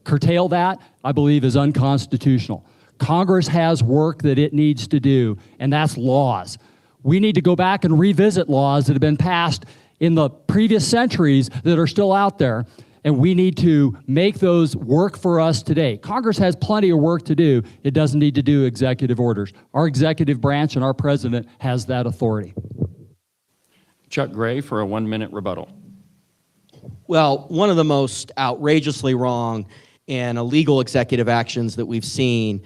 curtail that, I believe, is unconstitutional. Congress has work that it needs to do, and that's laws. We need to go back and revisit laws that have been passed in the previous centuries that are still out there, and we need to make those work for us today. Congress has plenty of work to do. It doesn't need to do executive orders. Our executive branch and our president has that authority. Chuck Gray for a 1-minute rebuttal. Well, one of the most outrageously wrong and illegal executive actions that we've seen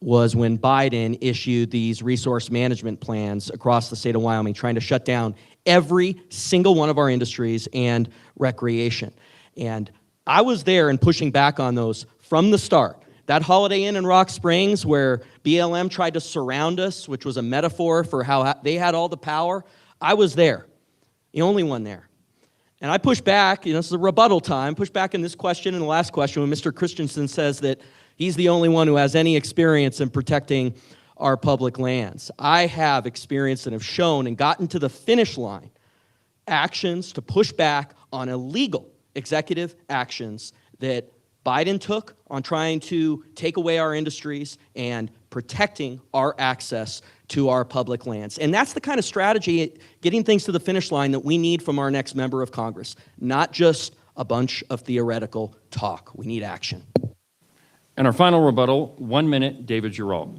was when Biden issued these resource management plans across the state of Wyoming, trying to shut down every single one of our industries and recreation. And I was there and pushing back on those from the start. That Holiday Inn in Rock Springs where BLM tried to surround us, which was a metaphor for how they had all the power, I was there, the only one there. And I pushed back, this is a rebuttal time, pushed back in this question and the last question when Mr. Christensen says that he's the only one who has any experience in protecting our public lands. I have experience and have shown and gotten to the finish line actions to push back on illegal executive actions that Biden took on trying to take away our industries and protecting our access to our public lands. And that's the kind of strategy, getting things to the finish line, that we need from our next member of Congress, not just a bunch of theoretical talk. We need action. And our final rebuttal, 1 minute, David Giroux.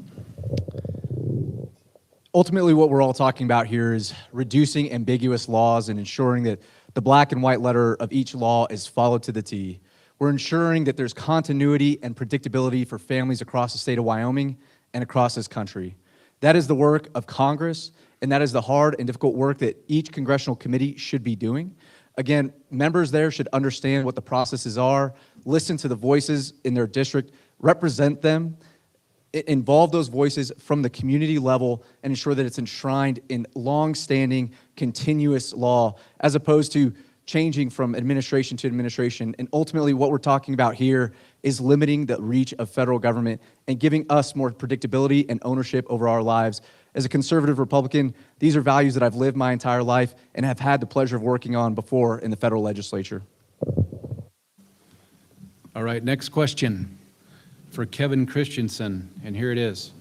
Ultimately, what we're all talking about here is reducing ambiguous laws and ensuring that the black and white letter of each law is followed to the T. We're ensuring that there's continuity and predictability for families across the state of Wyoming and across this country. That is the work of Congress, and that is the hard and difficult work that each congressional committee should be doing. Again, members there should understand what the processes are, listen to the voices in their district, represent them, involve those voices from the community level, and ensure that it's enshrined in long-standing, continuous law, as opposed to changing from administration to administration. And ultimately, what we're talking about here is limiting the reach of federal government and giving us more predictability and ownership over our lives. As a conservative Republican, these are values that I've lived my entire life and have had the pleasure of working on before in the federal legislature. All right, next question for Kevin Christensen, and here it is.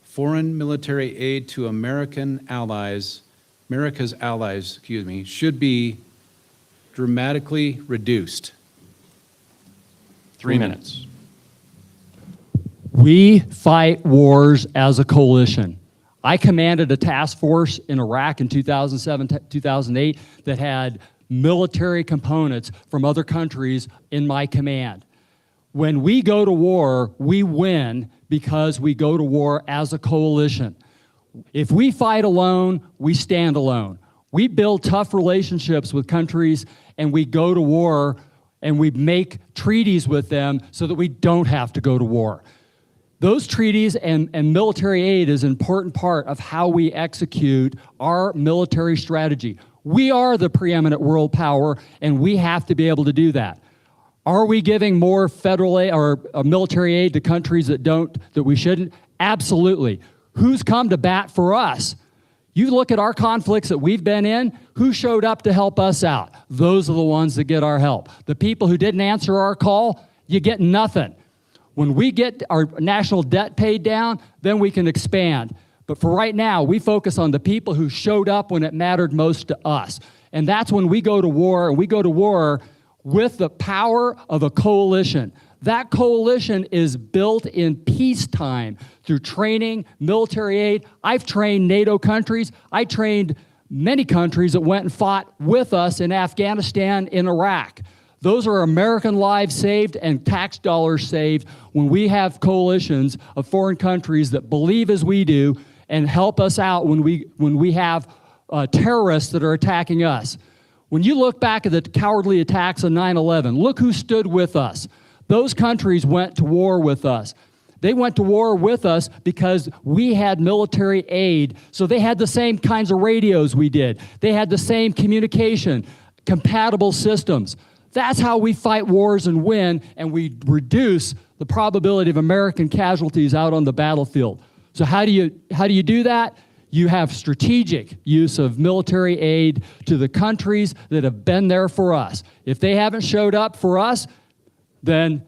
Foreign military aid to America's allies, should be dramatically reduced. 3 minutes. We fight wars as a coalition. I commanded a task force in Iraq in 2007, 2008 that had military components from other countries in my command. When we go to war, we win because we go to war as a coalition. If we fight alone, we stand alone. We build tough relationships with countries, and we go to war, and we make treaties with them so that we don't have to go to war. Those treaties and military aid is an important part of how we execute our military strategy. We are the preeminent world power, and we have to be able to do that. Are we giving more federal aid or military aid to countries that we shouldn't? Absolutely. Who's come to bat for us? You look at our conflicts that we've been in, who showed up to help us out? Those are the ones that get our help. The people who didn't answer our call, you get nothing. When we get our national debt paid down, then we can expand. But for right now, we focus on the people who showed up when it mattered most to us. And that's when we go to war, and we go to war with the power of a coalition. That coalition is built in peacetime through training, military aid. I've trained NATO countries. I trained many countries that went and fought with us in Afghanistan, in Iraq. Those are American lives saved and tax dollars saved when we have coalitions of foreign countries that believe as we do and help us out when we have terrorists that are attacking us. When you look back at the cowardly attacks on 9/11, look who stood with us. Those countries went to war with us. They went to war with us because we had military aid, so they had the same kinds of radios we did. They had the same communication, compatible systems. That's how we fight wars and win, and we reduce the probability of American casualties out on the battlefield. So how do you do that? You have strategic use of military aid to the countries that have been there for us. If they haven't showed up for us, then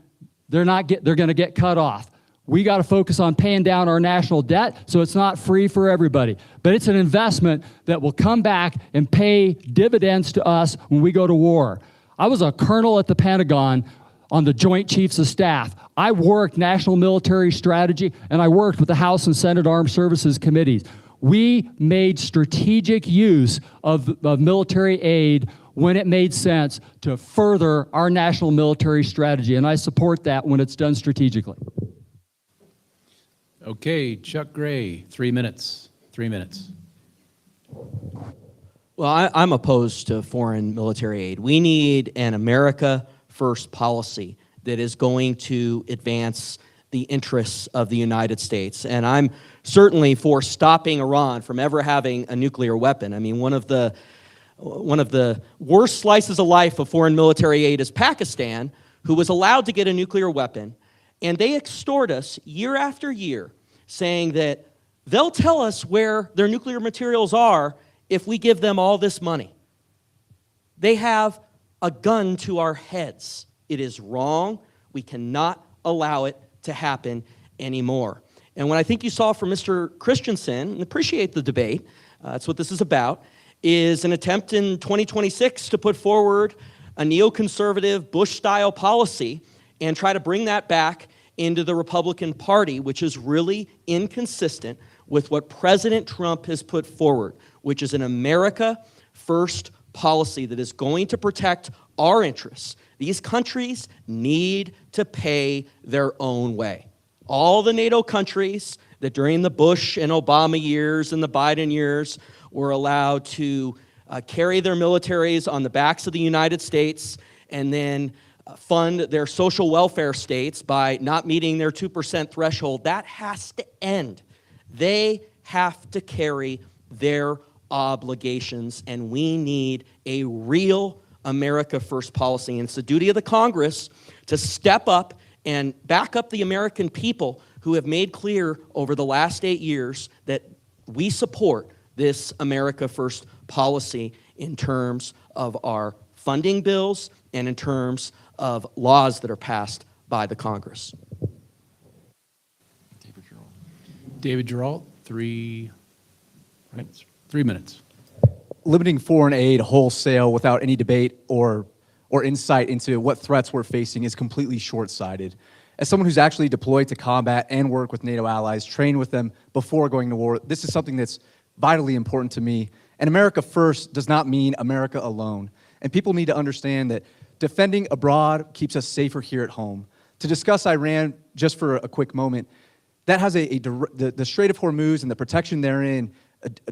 they're going to get cut off. We got to focus on paying down our national debt so it's not free for everybody. But it's an investment that will come back and pay dividends to us when we go to war. I was a colonel at the Pentagon on the Joint Chiefs of Staff. I worked national military strategy, and I worked with the House and Senate Armed Services Committees. We made strategic use of military aid when it made sense to further our national military strategy, and I support that when it's done strategically. Okay, Chuck Gray, 3 minutes. 3 minutes. Well, I'm opposed to foreign military aid. We need an America First policy that is going to advance the interests of the United States. And I'm certainly for stopping Iran from ever having a nuclear weapon. I mean, one of the worst slices of life of foreign military aid is Pakistan, who was allowed to get a nuclear weapon, and they extort us year after year, saying that they'll tell us where their nuclear materials are if we give them all this money. They have a gun to our heads. It is wrong. We cannot allow it to happen anymore. And what I think you saw from Mr. Christensen, and appreciate the debate, that's what this is about, is an attempt in 2026 to put forward a neoconservative Bush-style policy and try to bring that back into the Republican Party, which is really inconsistent with what President Trump has put forward, which is an America First policy that is going to protect our interests. These countries need to pay their own way. All the NATO countries that during the Bush and Obama years and the Biden years were allowed to carry their militaries on the backs of the United States and then fund their social welfare states by not meeting their 2% threshold, that has to end. They have to carry their obligations, and we need a real America First policy. And it's the duty of the Congress to step up and back up the American people who have made clear over the last 8 years that we support this America First policy in terms of our funding bills and in terms of laws that are passed by the Congress. David Geralt, 3 minutes. 3 minutes. Limiting foreign aid wholesale without any debate or insight into what threats we're facing is completely short-sighted. As someone who's actually deployed to combat and work with NATO allies, trained with them before going to war, this is something that's vitally important to me. And America First does not mean America alone. And people need to understand that defending abroad keeps us safer here at home. To discuss Iran, just for a quick moment, that has the Strait of Hormuz and the protection therein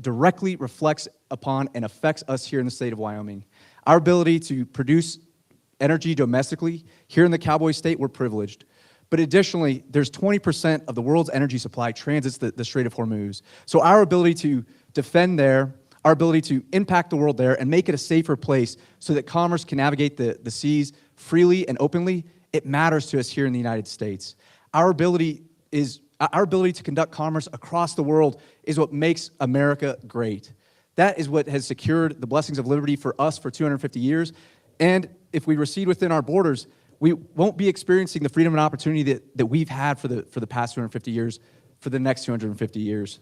directly reflects upon and affects us here in the state of Wyoming. Our ability to produce energy domestically here in the Cowboy State, we're privileged. But additionally, there's 20% of the world's energy supply transits the Strait of Hormuz. So our ability to defend there, our ability to impact the world there and make it a safer place so that commerce can navigate the seas freely and openly, it matters to us here in the United States. Our ability to conduct commerce across the world is what makes America great. That is what has secured the blessings of liberty for us for 250 years. And if we recede within our borders, we won't be experiencing the freedom and opportunity that we've had for the past 250 years, for the next 250 years.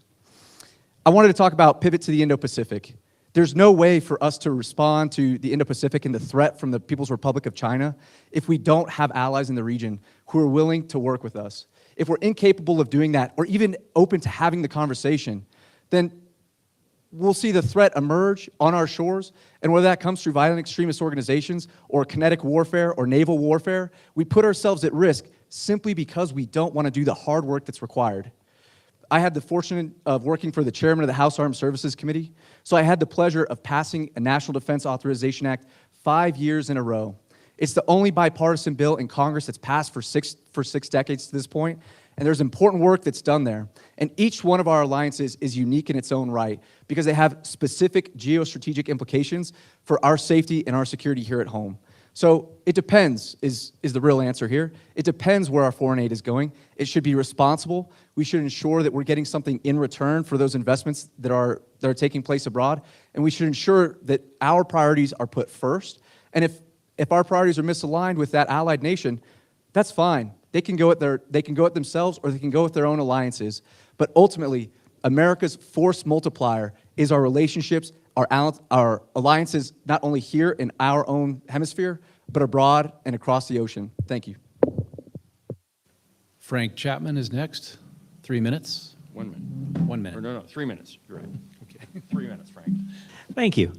I wanted to talk about pivot to the Indo-Pacific. There's no way for us to respond to the Indo-Pacific and the threat from the People's Republic of China if we don't have allies in the region who are willing to work with us. If we're incapable of doing that, or even open to having the conversation, then we'll see the threat emerge on our shores, and whether that comes through violent extremist organizations or kinetic warfare or naval warfare, we put ourselves at risk simply because we don't want to do the hard work that's required. I had the fortune of working for the chairman of the House Armed Services Committee, so I had the pleasure of passing a National Defense Authorization Act 5 years in a row. It's the only bipartisan bill in Congress that's passed for six decades to this point, and there's important work that's done there. And each one of our alliances is unique in its own right because they have specific geostrategic implications for our safety and our security here at home. So it depends is the real answer here. It depends where our foreign aid is going. It should be responsible. We should ensure that we're getting something in return for those investments that are taking place abroad. And we should ensure that our priorities are put first. And if our priorities are misaligned with that allied nation, that's fine. They can go at themselves, or they can go with their own alliances. But ultimately, America's force multiplier is our relationships, our alliances, not only here in our own hemisphere, but abroad and across the ocean. Thank you. Frank Chapman is next. 3 minutes. 1 minute. 1 minute. Or no, 3 minutes. You're right. Okay. 3 minutes, Frank. Thank you.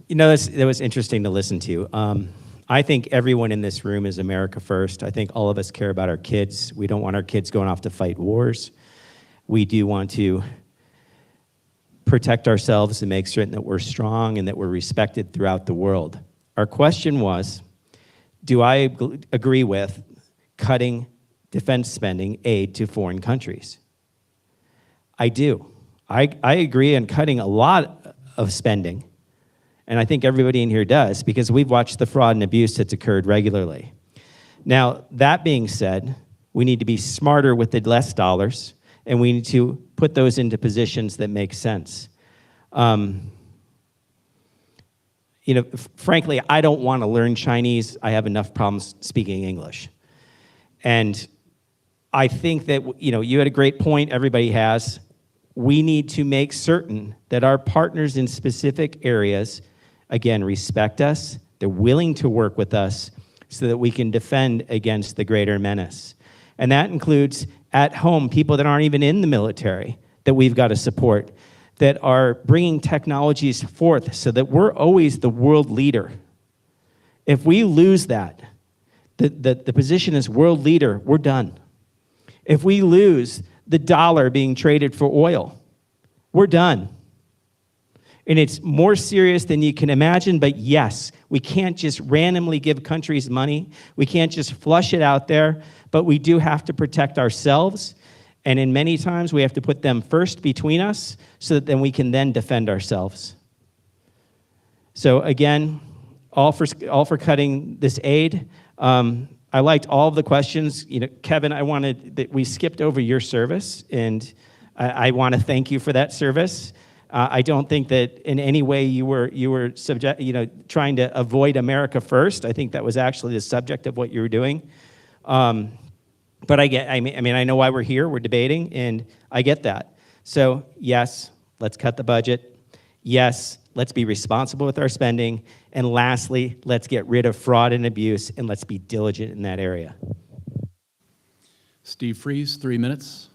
You know, that was interesting to listen to. I think everyone in this room is America first. I think all of us care about our kids. We don't want our kids going off to fight wars. We do want to protect ourselves and make certain that we're strong and that we're respected throughout the world. Our question was, do I agree with cutting defense spending aid to foreign countries? I do. I agree on cutting a lot of spending, and I think everybody in here does, because we've watched the fraud and abuse that's occurred regularly. Now, that being said, we need to be smarter with the less dollars, and we need to put those into positions that make sense. You know, frankly, I don't want to learn Chinese. I have enough problems speaking English. And I think that, you know, you had a great point, everybody has. We need to make certain that our partners in specific areas, again, respect us, they're willing to work with us so that we can defend against the greater menace. And that includes at home, people that aren't even in the military that we've got to support, that are bringing technologies forth so that we're always the world leader. If we lose that, the position as world leader, we're done. If we lose the dollar being traded for oil, we're done. And it's more serious than you can imagine, but yes, we can't just randomly give countries money. We can't just flush it out there, but we do have to protect ourselves. And in many times, we have to put them first between us so that then we can then defend ourselves. So again, all for cutting this aid. I liked all of the questions. You know, Kevin, I wanted that we skipped over your service, and I want to thank you for that service. I don't think that in any way you were trying to avoid America first. I think that was actually the subject of what you were doing. But I mean, I know why we're here. We're debating, and I get that. So yes, let's cut the budget. Yes, let's be responsible with our spending. And lastly, let's get rid of fraud and abuse, and let's be diligent in that area. Steve Freeze, 3 minutes.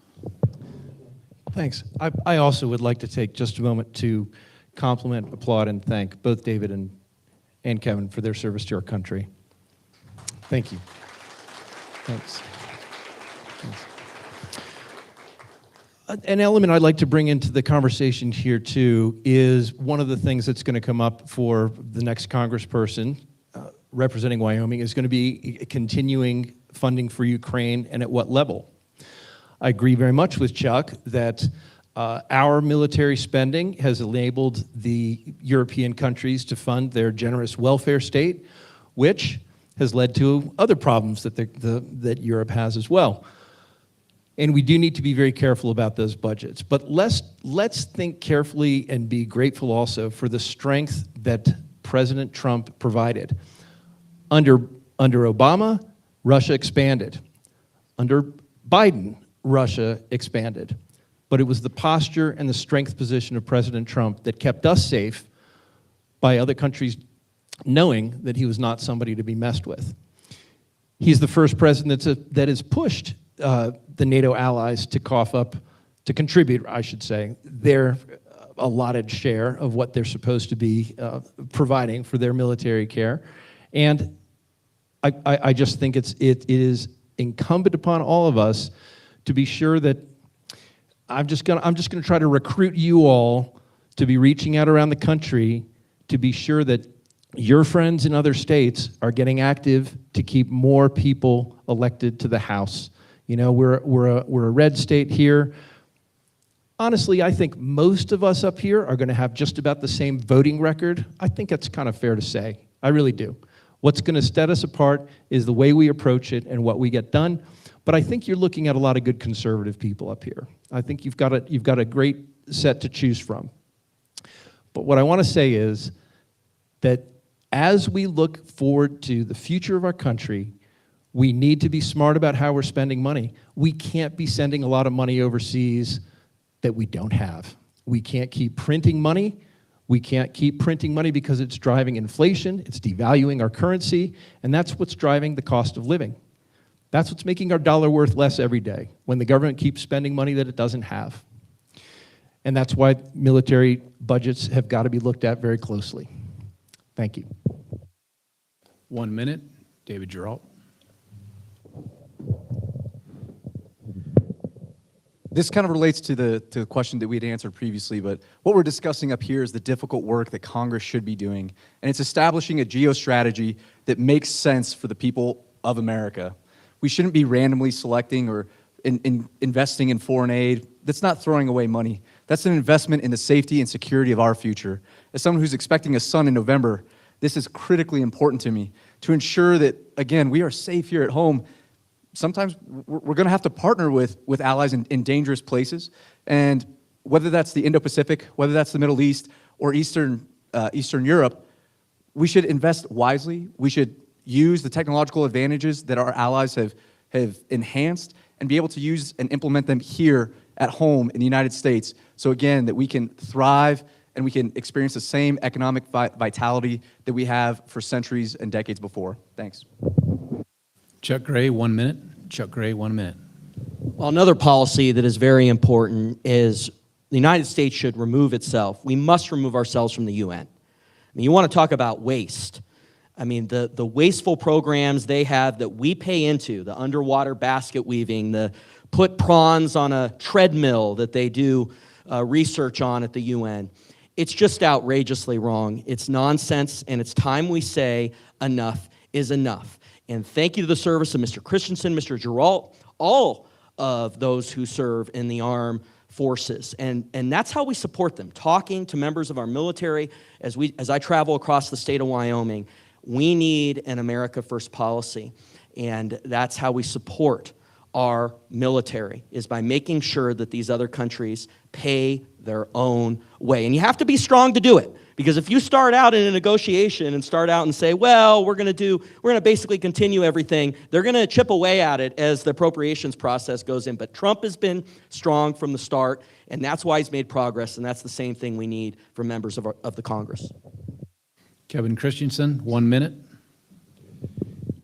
Thanks. I also would like to take just a moment to compliment, applaud, and thank both David and Kevin for their service to our country. Thank you. Thanks. An element I'd like to bring into the conversation here, too, is one of the things that's going to come up for the next congressperson representing Wyoming is going to be continuing funding for Ukraine, and at what level. I agree very much with Chuck that our military spending has enabled the European countries to fund their generous welfare state, which has led to other problems that Europe has as well. And we do need to be very careful about those budgets. But let's think carefully and be grateful also for the strength that President Trump provided. Under Obama, Russia expanded. Under Biden, Russia expanded. But it was the posture and the strength position of President Trump that kept us safe by other countries knowing that he was not somebody to be messed with. He's the first president that has pushed the NATO allies to contribute, I should say, their allotted share of what they're supposed to be providing for their military care. And I just think it is incumbent upon all of us to be sure that I'm just gonna try to recruit you all to be reaching out around the country to be sure that your friends in other states are getting active to keep more people elected to the House. You know, we're a red state here. Honestly, I think most of us up here are going to have just about the same voting record. I think that's kind of fair to say. I really do. What's going to set us apart is the way we approach it and what we get done. But I think you're looking at a lot of good conservative people up here. I think you've got a great set to choose from. But what I want to say is that as we look forward to the future of our country, we need to be smart about how we're spending money. We can't be sending a lot of money overseas that we don't have. We can't keep printing money. We can't keep printing money because it's driving inflation, it's devaluing our currency, and that's what's driving the cost of living. That's what's making our dollar worth less every day, when the government keeps spending money that it doesn't have. And that's why military budgets have got to be looked at very closely. Thank you. 1 minute, David Geralt. This kind of relates to the question that we had answered previously, but what we're discussing up here is the difficult work that Congress should be doing, and it's establishing a geostrategy that makes sense for the people of America. We shouldn't be randomly selecting or investing in foreign aid. That's not throwing away money. That's an investment in the safety and security of our future. As someone who's expecting a son in November, this is critically important to me to ensure that, again, we are safe here at home. Sometimes we're going to have to partner with allies in dangerous places, and whether that's the Indo-Pacific, whether that's the Middle East, or Eastern Europe, we should invest wisely. We should use the technological advantages that our allies have enhanced and be able to use and implement them here at home in the United States, so again, that we can thrive and we can experience the same economic vitality that we have for centuries and decades before. Thanks. Chuck Gray, 1 minute. Chuck Gray, 1 minute. Well, another policy that is very important is the United States should remove itself. We must remove ourselves from the UN. I mean, you want to talk about waste. I mean, the wasteful programs they have that we pay into, the underwater basket weaving, the put prawns on a treadmill that they do research on at the UN. It's just outrageously wrong. It's nonsense, and it's time we say enough is enough. And thank you to the service of Mr. Christensen, Mr. Geralt, all of those who serve in the armed forces. And that's how we support them, talking to members of our military. As I travel across the state of Wyoming, we need an America First policy. And that's how we support our military, is by making sure that these other countries pay their own way. And you have to be strong to do it. Because if you start out in a negotiation and start out and say, well, we're going to basically continue everything, they're going to chip away at it as the appropriations process goes in. But Trump has been strong from the start, and that's why he's made progress, and that's the same thing we need from members of the Congress. Kevin Christensen, 1 minute.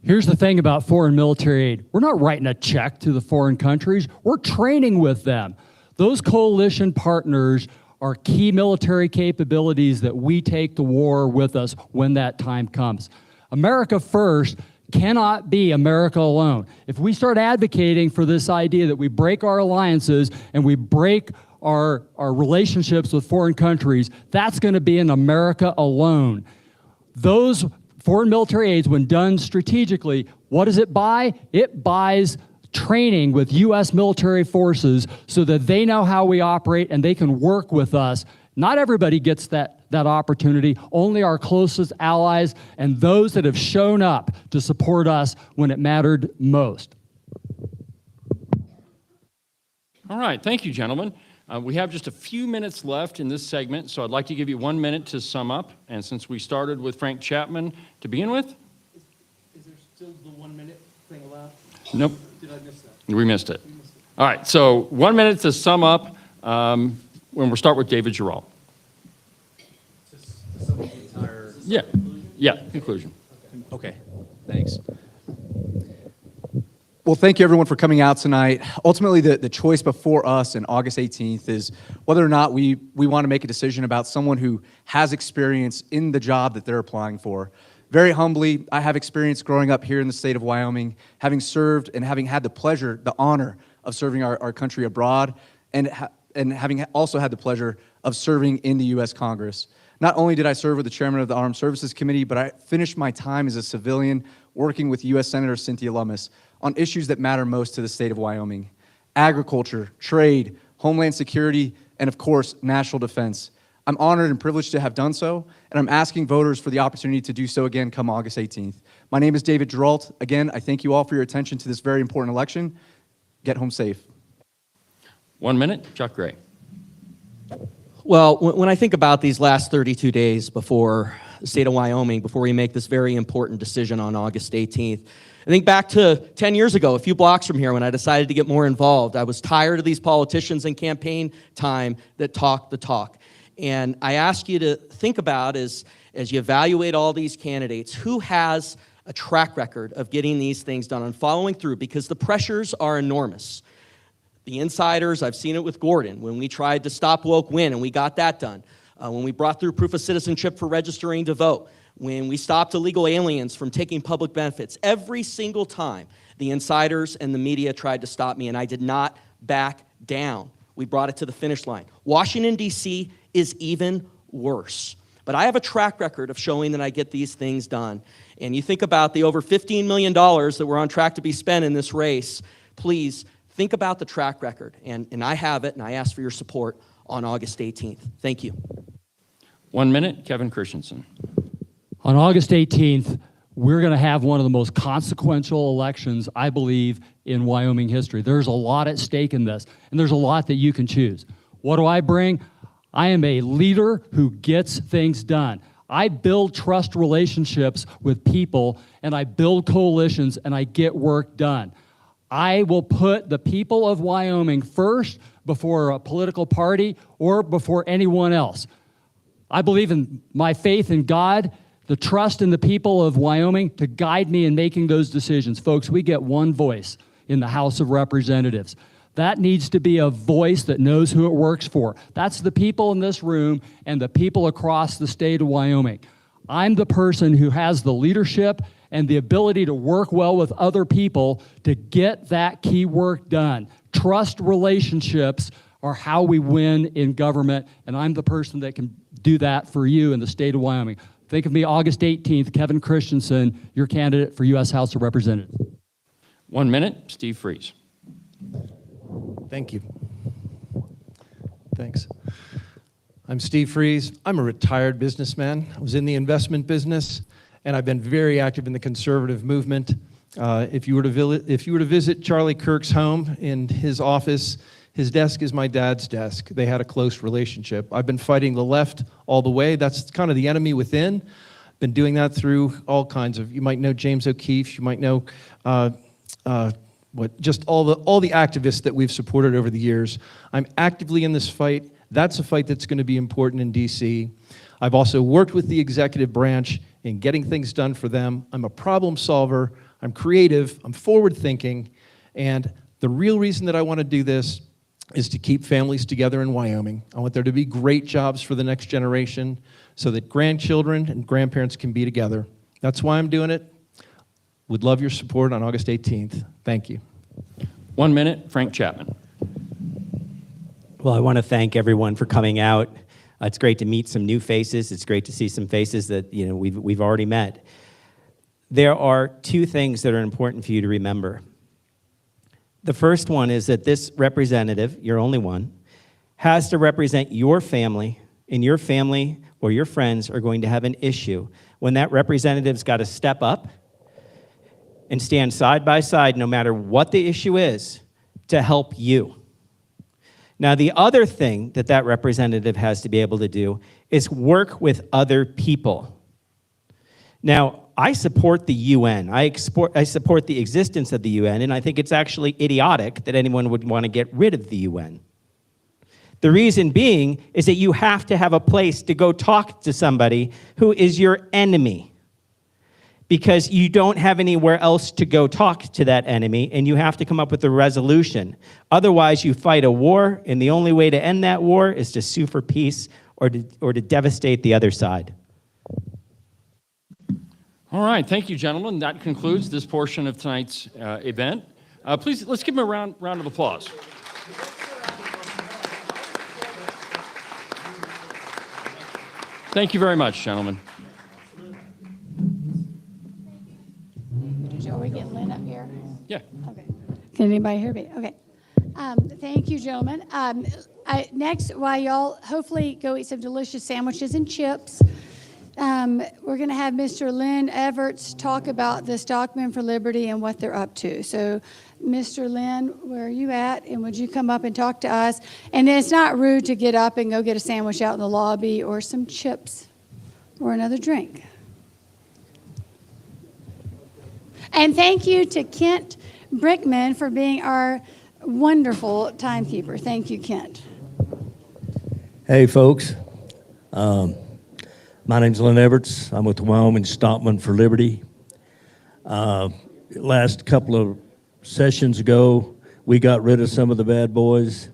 Here's the thing about foreign military aid. We're not writing a check to the foreign countries. We're training with them. Those coalition partners are key military capabilities that we take to war with us when that time comes. America First cannot be America alone. If we start advocating for this idea that we break our alliances and we break our relationships with foreign countries, that's going to be an America alone. Those foreign military aids, when done strategically, what does it buy? It buys training with U.S. military forces so that they know how we operate and they can work with us. Not everybody gets that opportunity, only our closest allies and those that have shown up to support us when it mattered most. All right, thank you, gentlemen. We have just a few minutes left in this segment, so I'd like to give you 1 minute to sum up. And since we started with Frank Chapman to begin with. Is there still the 1 minute thing allowed? Nope. Did I miss that? We missed it. All right, so 1 minute to sum up. When we'll start with David Geralt. Yeah, conclusion. Okay, thanks. Well, thank you everyone for coming out tonight. Ultimately, the choice before us on August 18th is whether or not we want to make a decision about someone who has experience in the job that they're applying for. Very humbly, I have experience growing up here in the state of Wyoming, having served and having had the pleasure, the honor of serving our country abroad, and having also had the pleasure of serving in the U.S. Congress. Not only did I serve with the chairman of the Armed Services Committee, but I finished my time as a civilian working with U.S. Senator Cynthia Lummis on issues that matter most to the state of Wyoming: agriculture, trade, homeland security, and of course, national defense. I'm honored and privileged to have done so, and I'm asking voters for the opportunity to do so again come August 18th. My name is David Geralt. Again, I thank you all for your attention to this very important election. Get home safe. 1 minute, Chuck Gray. Well, when I think about these last 32 days before the state of Wyoming, before we make this very important decision on August 18th, I think back to 10 years ago, a few blocks from here, when I decided to get more involved. I was tired of these politicians and campaign time that talk the talk. And I ask you to think about, as you evaluate all these candidates, who has a track record of getting these things done and following through, because the pressures are enormous. The insiders, I've seen it with Gordon, when we tried to stop woke win and we got that done. When we brought through proof of citizenship for registering to vote. When we stopped illegal aliens from taking public benefits. Every single time, the insiders and the media tried to stop me, and I did not back down. We brought it to the finish line. Washington, D.C. is even worse. But I have a track record of showing that I get these things done. And you think about the over $15 million that we're on track to be spent in this race, please think about the track record. And I have it, and I ask for your support on August 18th. Thank you. 1 minute, Kevin Christensen. On August 18th, we're going to have one of the most consequential elections, I believe, in Wyoming history. There's a lot at stake in this, and there's a lot that you can choose. What do I bring? I am a leader who gets things done. I build trust relationships with people, and I build coalitions, and I get work done. I will put the people of Wyoming first before a political party or before anyone else. I believe in my faith in God, the trust in the people of Wyoming to guide me in making those decisions. Folks, we get one voice in the House of Representatives. That needs to be a voice that knows who it works for. That's the people in this room and the people across the state of Wyoming. I'm the person who has the leadership and the ability to work well with other people to get that key work done. Trust relationships are how we win in government, and I'm the person that can do that for you in the state of Wyoming. Think of me August 18th, Kevin Christensen, your candidate for U.S. House of Representatives. 1 minute, Steve Freeze. Thank you. Thanks. I'm Steve Freeze. I'm a retired businessman. I was in the investment business, and I've been very active in the conservative movement. If you were to visit Charlie Kirk's home in his office, his desk is my dad's desk. They had a close relationship. I've been fighting the left all the way. That's kind of the enemy within. Been doing that through all kinds of, you might know James O'Keefe, you might know just all the activists that we've supported over the years. I'm actively in this fight. That's a fight that's going to be important in DC. I've also worked with the executive branch in getting things done for them. I'm a problem solver. I'm creative. I'm forward thinking. And the real reason that I want to do this is to keep families together in Wyoming. I want there to be great jobs for the next generation so that grandchildren and grandparents can be together. That's why I'm doing it. Would love your support on August 18th. Thank you. 1 minute, Frank Chapman. Well, I want to thank everyone for coming out. It's great to meet some new faces. It's great to see some faces that we've already met. There are two things that are important for you to remember. The first one is that this representative, your only one, has to represent your family, and your family or your friends are going to have an issue when that representative's got to step up and stand side by side, no matter what the issue is, to help you. Now, the other thing that that representative has to be able to do is work with other people. Now, I support the UN. I support the existence of the UN, and I think it's actually idiotic that anyone would want to get rid of the UN. The reason being is that you have to have a place to go talk to somebody who is your enemy, because you don't have anywhere else to go talk to that enemy, and you have to come up with a resolution. Otherwise, you fight a war, and the only way to end that war is to sue for peace or to devastate the other side. All right, thank you, gentlemen. That concludes this portion of tonight's event. Please, let's give them a round of applause. Thank you very much, gentlemen. Did you already get Lynn up here? Yeah. Okay. Can anybody hear me? Okay. Thank you, gentlemen. Next, while y'all hopefully go eat some delicious sandwiches and chips, we're going to have Mr. Lynn Everts talk about the Stockmen for Liberty and what they're up to. So, Mr. Lynn, where are you at? And would you come up and talk to us? And it's not rude to get up and go get a sandwich out in the lobby or some chips or another drink. And thank you to Kent Brickman for being our wonderful timekeeper. Thank you, Kent. Hey, folks. My name's Lynn Everts. I'm with the Wyoming Stockmen for Liberty. Last couple of sessions ago, we got rid of some of the bad boys,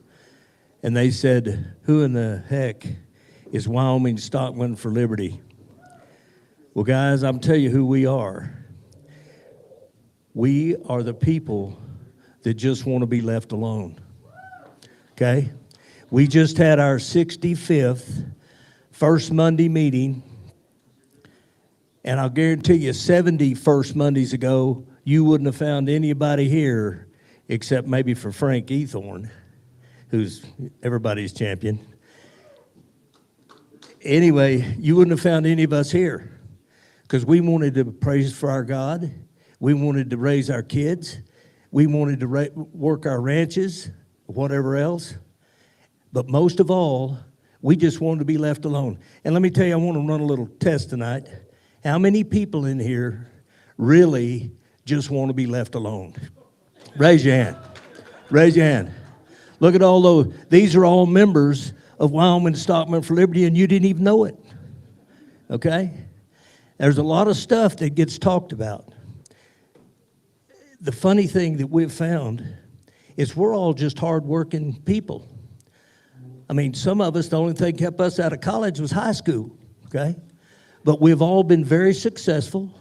and they said, who in the heck is Wyoming Stockmen for Liberty? Well, guys, I'm telling you who we are. We are the people that just want to be left alone, okay? We just had our 65th First Monday meeting, and I'll guarantee you 70 First Mondays ago, you wouldn't have found anybody here except maybe for Frank Ethorn, who's everybody's champion. Anyway, you wouldn't have found any of us here because we wanted to praise for our God. We wanted to raise our kids. We wanted to work our ranches, whatever else. But most of all, we just wanted to be left alone. And let me tell you, I want to run a little test tonight. How many people in here really just want to be left alone? Raise your hand. Raise your hand. Look at all those. These are all members of Wyoming Stockmen for Liberty, and you didn't even know it. Okay? There's a lot of stuff that gets talked about. The funny thing that we've found is we're all just hardworking people. I mean, some of us, the only thing kept us out of college was high school, okay? But we've all been very successful.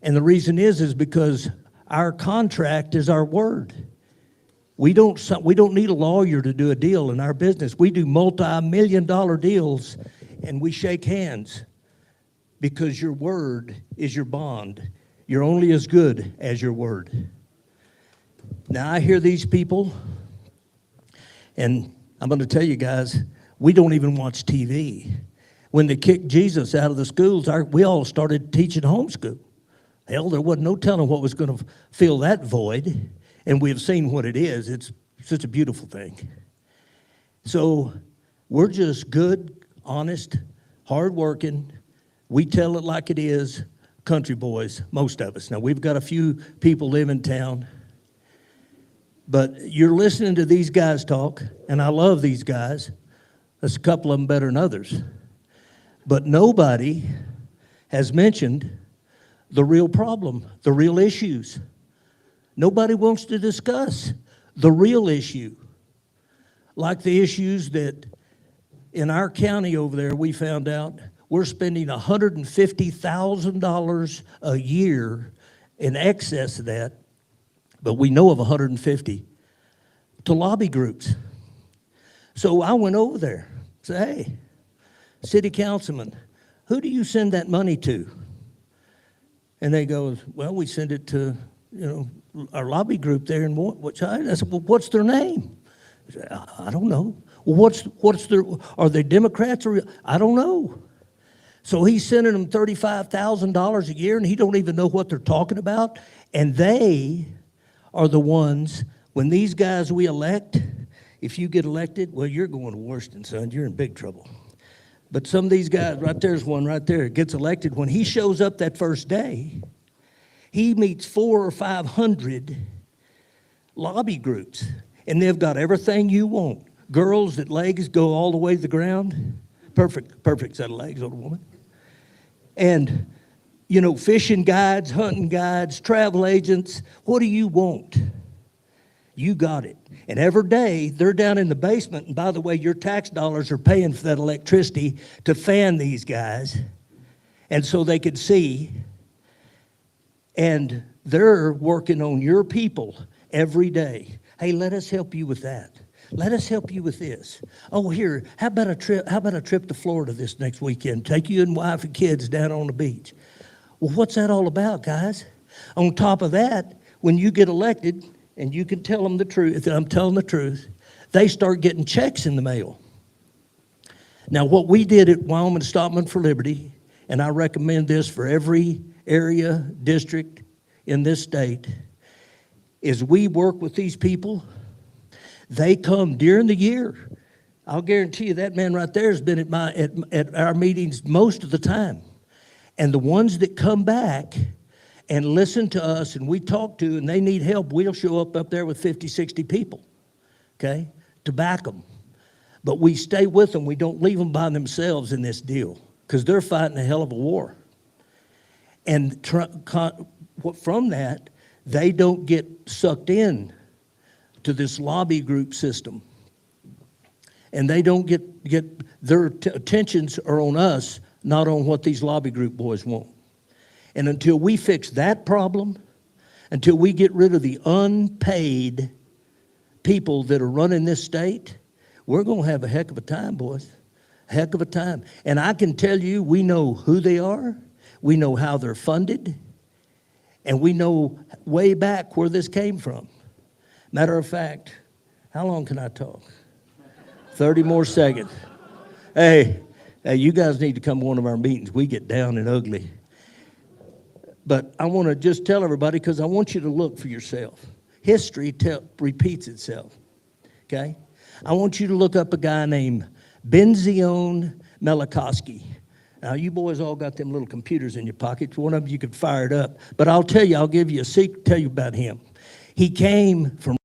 And the reason is because our contract is our word. We don't need a lawyer to do a deal in our business. We do multi-million-dollar deals, and we shake hands because your word is your bond. You're only as good as your word. Now, I hear these people, and I'm going to tell you guys, we don't even watch TV. When they kicked Jesus out of the schools, we all started teaching homeschool. Hell, there wasn't no telling what was going to fill that void, and we have seen what it is. It's such a beautiful thing. So we're just good, honest, hardworking. We tell it like it is. Country boys, most of us. Now, we've got a few people live in town, but you're listening to these guys talk, and I love these guys. There's a couple of them better than others. But nobody has mentioned the real problem, the real issues. Nobody wants to discuss the real issue, like the issues that in our county over there we found out we're spending $150,000 a year in excess of that, but we know of 150 to lobby groups. So I went over there, said, hey, city councilman, who do you send that money to? And they go, well, we send it to, our lobby group there in which I said, well, what's their name? I said, I don't know. Well, what's their, are they Democrats or, I don't know. So he's sending them $35,000 a year, and he don't even know what they're talking about. And they are the ones, when these guys we elect, if you get elected, well, you're going to Washington, son. You're in big trouble. But some of these guys, right there's one right there, gets elected. When he shows up that first day, he meets 400 or 500 lobby groups, and they've got everything you want. Girls that legs go all the way to the ground. Perfect set of legs on a woman. And, fishing guides, hunting guides, travel agents. What do you want? You got it. And every day, they're down in the basement. And by the way, your tax dollars are paying for that electricity to fan these guys. And so they could see. And they're working on your people every day. Hey, let us help you with that. Let us help you with this. Oh, here, how about a trip to Florida this next weekend? Take you and wife and kids down on the beach. Well, what's that all about, guys? On top of that, when you get elected, and you can tell them the truth, I'm telling the truth, they start getting checks in the mail. Now, what we did at Wyoming Stockmen for Liberty, and I recommend this for every area, district in this state, is we work with these people. They come during the year. I'll guarantee you that man right there has been at our meetings most of the time. And the ones that come back and listen to us and we talk to and they need help, we'll show up there with 50, 60 people, okay, to back them. But we stay with them. We don't leave them by themselves in this deal because they're fighting a hell of a war. And from that, they don't get sucked in to this lobby group system. And they don't get their attentions are on us, not on what these lobby group boys want. And until we fix that problem, until we get rid of the unpaid people that are running this state, we're going to have a heck of a time, boys. A heck of a time. And I can tell you, we know who they are, we know how they're funded, and we know way back where this came from. Matter of fact, how long can I talk? 30 more seconds. Hey, you guys need to come to one of our meetings. We get down and ugly. But I want to just tell everybody, because I want you to look for yourself. History repeats itself, okay? I want you to look up a guy named Benzion Malikoski. Now, you boys all got them little computers in your pockets. One of them you could fire it up. But I'll tell you, I'll give you a secret, tell you about him. He came from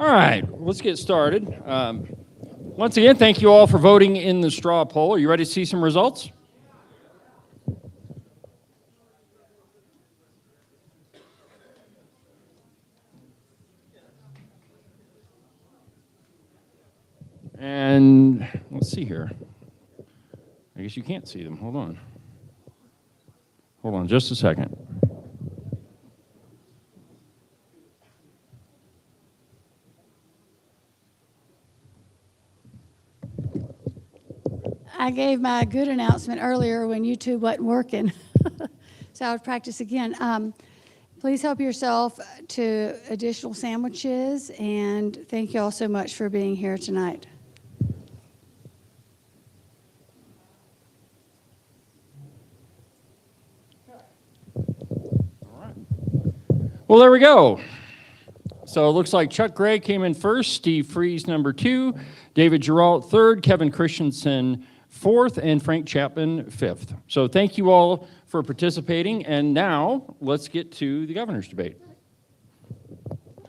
All right, let's get started. Once again, thank you all for voting in the straw poll. Are you ready to see some results? And let's see here. I guess you can't see them. Hold on. Hold on just a second. I gave my good announcement earlier when YouTube wasn't working, so I would practice again. Please help yourself to additional sandwiches, and thank you all so much for being here tonight. Well, there we go. So it looks like Chuck Gray came in first, Steve Freeze number 2, David Geralt third, Kevin Christensen fourth, and Frank Chapman fifth. So thank you all for participating, and now let's get to the governor's debate.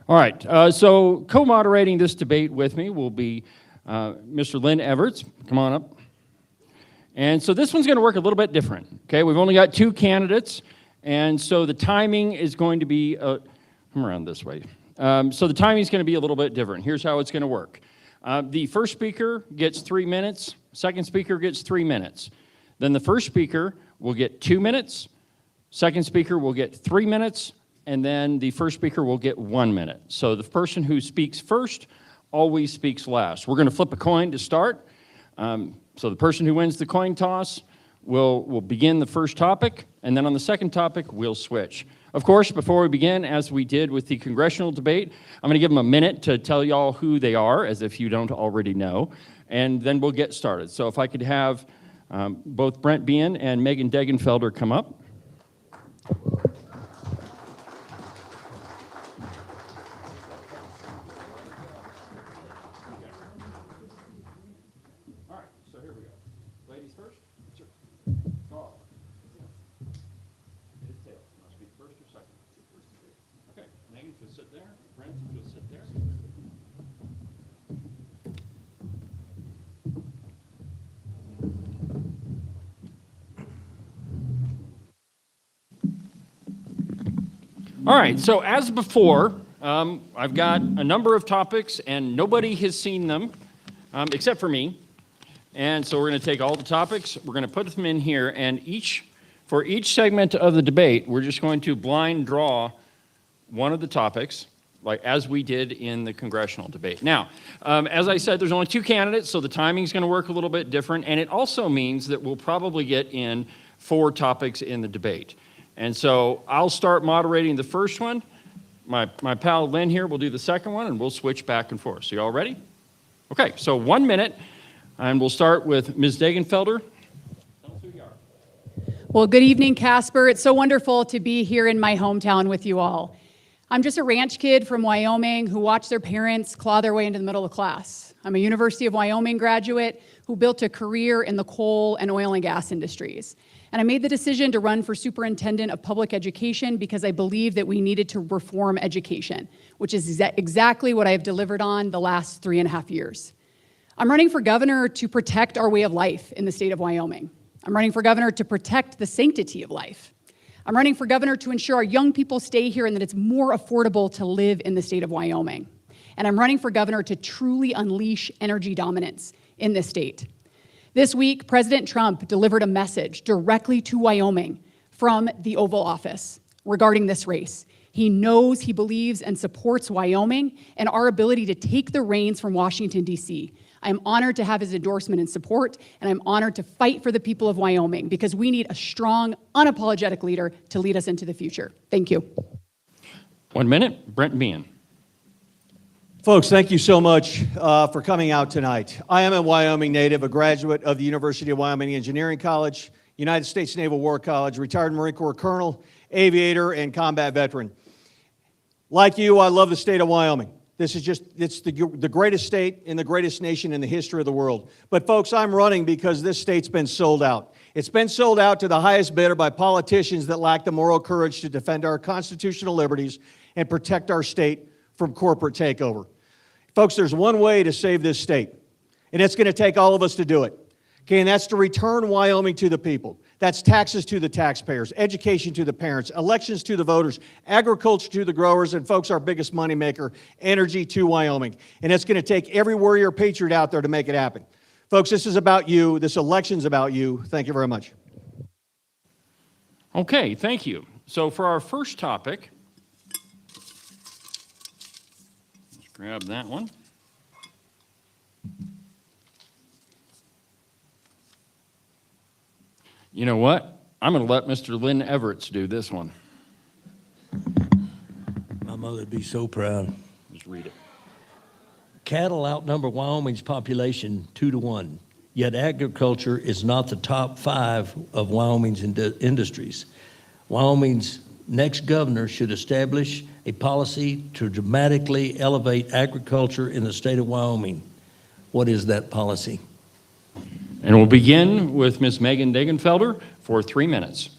All right, so co-moderating this debate with me will be Mr. Lynn Everts. Come on up. And so this one's going to work a little bit different, okay? We've only got 2 candidates, and so the timing is going to be, come around this way. So the timing is going to be a little bit different. Here's how it's going to work. The first speaker gets 3 minutes, second speaker gets 3 minutes. Then the first speaker will get 2 minutes, second speaker will get 3 minutes, and then the first speaker will get 1 minute. So the person who speaks first always speaks last. We're going to flip a coin to start. So the person who wins the coin toss will begin the first topic, and then on the second topic, we'll switch. Of course, before we begin, as we did with the congressional debate, I'm going to give them a minute to tell y'all who they are, as if you don't already know, and then we'll get started. So if I could have both Brent Bean and Megan Degenfelder come up. All right, so here we go. Ladies first? Sure. Go. His tail. You want to speak first or second? Okay, Megan, you'll sit there. Brent, you'll sit there. All right, so as before, I've got a number of topics, and nobody has seen them except for me. And so we're going to take all the topics, we're going to put them in here, and for each segment of the debate, we're just going to blind draw one of the topics, like as we did in the congressional debate. Now, as I said, there's only 2 candidates, so the timing's going to work a little bit different, and it also means that we'll probably get in 4 topics in the debate. And so I'll start moderating the first one. My pal Lynn here will do the second one, and we'll switch back and forth. So you all ready? Okay, so 1 minute, and we'll start with Ms. Degenfelder. Tell us who you are. Well, good evening, Casper. It's so wonderful to be here in my hometown with you all. I'm just a ranch kid from Wyoming who watched their parents claw their way into the middle of class. I'm a University of Wyoming graduate who built a career in the coal and oil and gas industries. And I made the decision to run for superintendent of public education because I believe that we needed to reform education, which is exactly what I have delivered on the last 3.5 years. I'm running for governor to protect our way of life in the state of Wyoming. I'm running for governor to protect the sanctity of life. I'm running for governor to ensure our young people stay here and that it's more affordable to live in the state of Wyoming. And I'm running for governor to truly unleash energy dominance in this state. This week, President Trump delivered a message directly to Wyoming from the Oval Office regarding this race. He knows, he believes, and supports Wyoming and our ability to take the reins from Washington, D.C. I am honored to have his endorsement and support, and I'm honored to fight for the people of Wyoming because we need a strong, unapologetic leader to lead us into the future. Thank you. 1 minute, Brent Bean. Folks, thank you so much for coming out tonight. I am a Wyoming native, a graduate of the University of Wyoming Engineering College, United States Naval War College, retired Marine Corps colonel, aviator, and combat veteran. Like you, I love the state of Wyoming. It's the greatest state in the greatest nation in the history of the world. But folks, I'm running because this state's been sold out. It's been sold out to the highest bidder by politicians that lack the moral courage to defend our constitutional liberties and protect our state from corporate takeover. Folks, there's one way to save this state, and it's going to take all of us to do it. Okay, and that's to return Wyoming to the people. That's taxes to the taxpayers, education to the parents, elections to the voters, agriculture to the growers, and folks, our biggest moneymaker, energy to Wyoming. And it's going to take every warrior patriot out there to make it happen. Folks, this is about you. This election's about you. Thank you very much. Okay, thank you. So for our first topic, let's grab that one. You know what? I'm going to let Mr. Lynn Everett do this one. My mother'd be so proud. Just read it. Cattle outnumber Wyoming's population 2-1, yet agriculture is not the top 5 of Wyoming's industries. Wyoming's next governor should establish a policy to dramatically elevate agriculture in the state of Wyoming. What is that policy? And we'll begin with Ms. Megan Degenfelder for 3 minutes.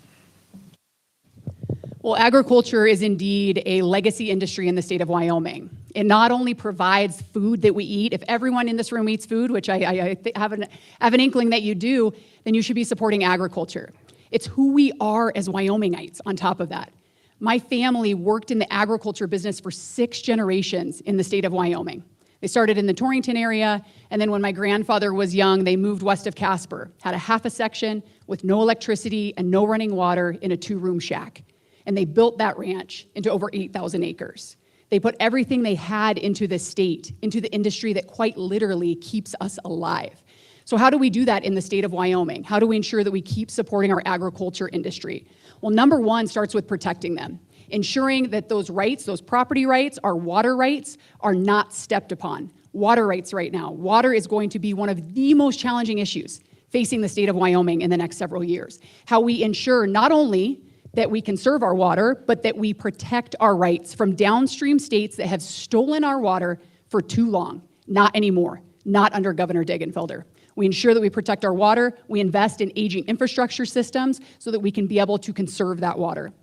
Well, agriculture is indeed a legacy industry in the state of Wyoming. It not only provides food that we eat. If everyone in this room eats food, which I have an inkling that you do, then you should be supporting agriculture. It's who we are as Wyomingites on top of that. My family worked in the agriculture business for 6 generations in the state of Wyoming. They started in the Torrington area, and then when my grandfather was young, they moved west of Casper, had a half a section with no electricity and no running water in a 2-room shack. And they built that ranch into over 8,000 acres. They put everything they had into the state, into the industry that quite literally keeps us alive. So how do we do that in the state of Wyoming? How do we ensure that we keep supporting our agriculture industry? Well, number 1 starts with protecting them. Ensuring that those rights, those property rights, our water rights, are not stepped upon. Water rights right now. Water is going to be one of the most challenging issues facing the state of Wyoming in the next several years. How we ensure not only that we conserve our water, but that we protect our rights from downstream states that have stolen our water for too long. Not anymore. Not under Governor Degenfelder. We ensure that we protect our water. We invest in aging infrastructure systems so that we can be able to conserve that water.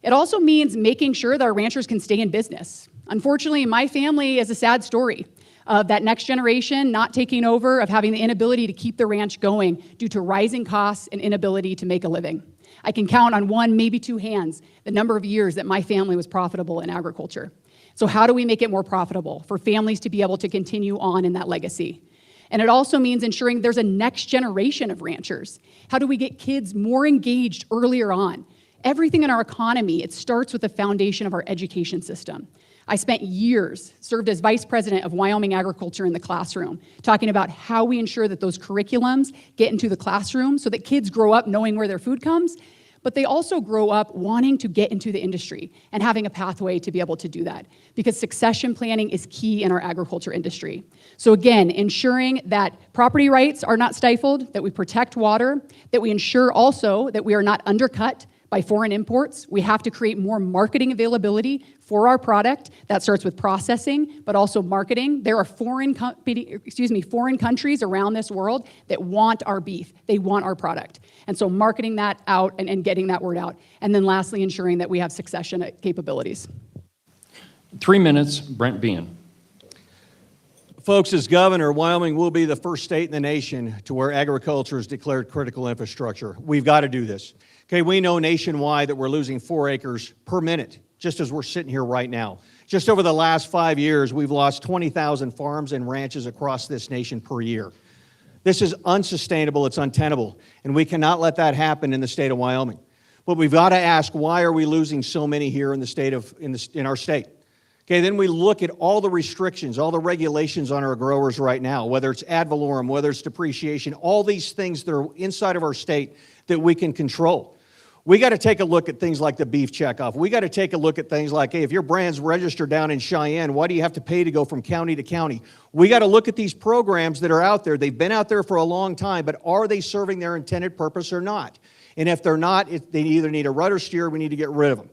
It also means making sure that our ranchers can stay in business. Unfortunately, my family is a sad story of that next generation not taking over, of having the inability to keep the ranch going due to rising costs and inability to make a living. I can count on 1, maybe 2 hands, the number of years that my family was profitable in agriculture. So how do we make it more profitable for families to be able to continue on in that legacy? And it also means ensuring there's a next generation of ranchers. How do we get kids more engaged earlier on? Everything in our economy, it starts with the foundation of our education system. I spent years, served as vice president of Wyoming agriculture in the classroom, talking about how we ensure that those curriculums get into the classroom so that kids grow up knowing where their food comes, but they also grow up wanting to get into the industry and having a pathway to be able to do that, because succession planning is key in our agriculture industry. So again, ensuring that property rights are not stifled, that we protect water, that we ensure also that we are not undercut by foreign imports. We have to create more marketing availability for our product. That starts with processing, but also marketing. There are foreign countries around this world that want our beef. They want our product. And so marketing that out and getting that word out. And then lastly, ensuring that we have succession capabilities. 3 minutes, Brent Bean. Folks, as governor, Wyoming will be the first state in the nation to where agriculture is declared critical infrastructure. We've got to do this. Okay, we know nationwide that we're losing 4 acres per minute, just as we're sitting here right now. Just over the last 5 years, we've lost 20,000 farms and ranches across this nation per year. This is unsustainable, it's untenable, and we cannot let that happen in the state of Wyoming. But we've got to ask, why are we losing so many here in our state? Okay, then we look at all the restrictions, all the regulations on our growers right now, whether it's ad valorem, whether it's depreciation, all these things that are inside of our state that we can control. We got to take a look at things like the beef checkoff. We got to take a look at things like, hey, if your brand's registered down in Cheyenne, why do you have to pay to go from county to county? We got to look at these programs that are out there. They've been out there for a long time, but are they serving their intended purpose or not? And if they're not, they either need a rudder steer, we need to get rid of them.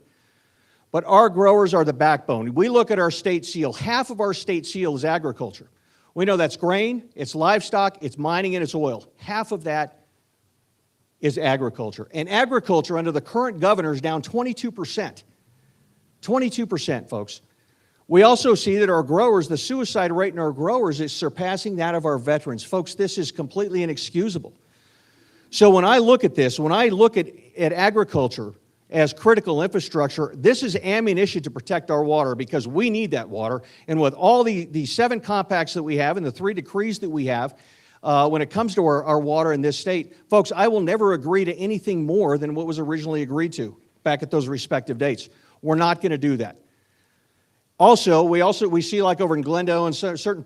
But our growers are the backbone. We look at our state seal. Half of our state seal is agriculture. We know that's grain, it's livestock, it's mining, and it's oil. Half of that is agriculture. And agriculture under the current governor is down 22%. 22%, folks. We also see that our growers, the suicide rate in our growers is surpassing that of our veterans. Folks, this is completely inexcusable. So when I look at this, when I look at agriculture as critical infrastructure, this is ammunition to protect our water because we need that water. And with all the 7 compacts that we have and the 3 decrees that we have, when it comes to our water in this state, folks, I will never agree to anything more than what was originally agreed to back at those respective dates. We're not going to do that. Also, we see like over in Glendale and certain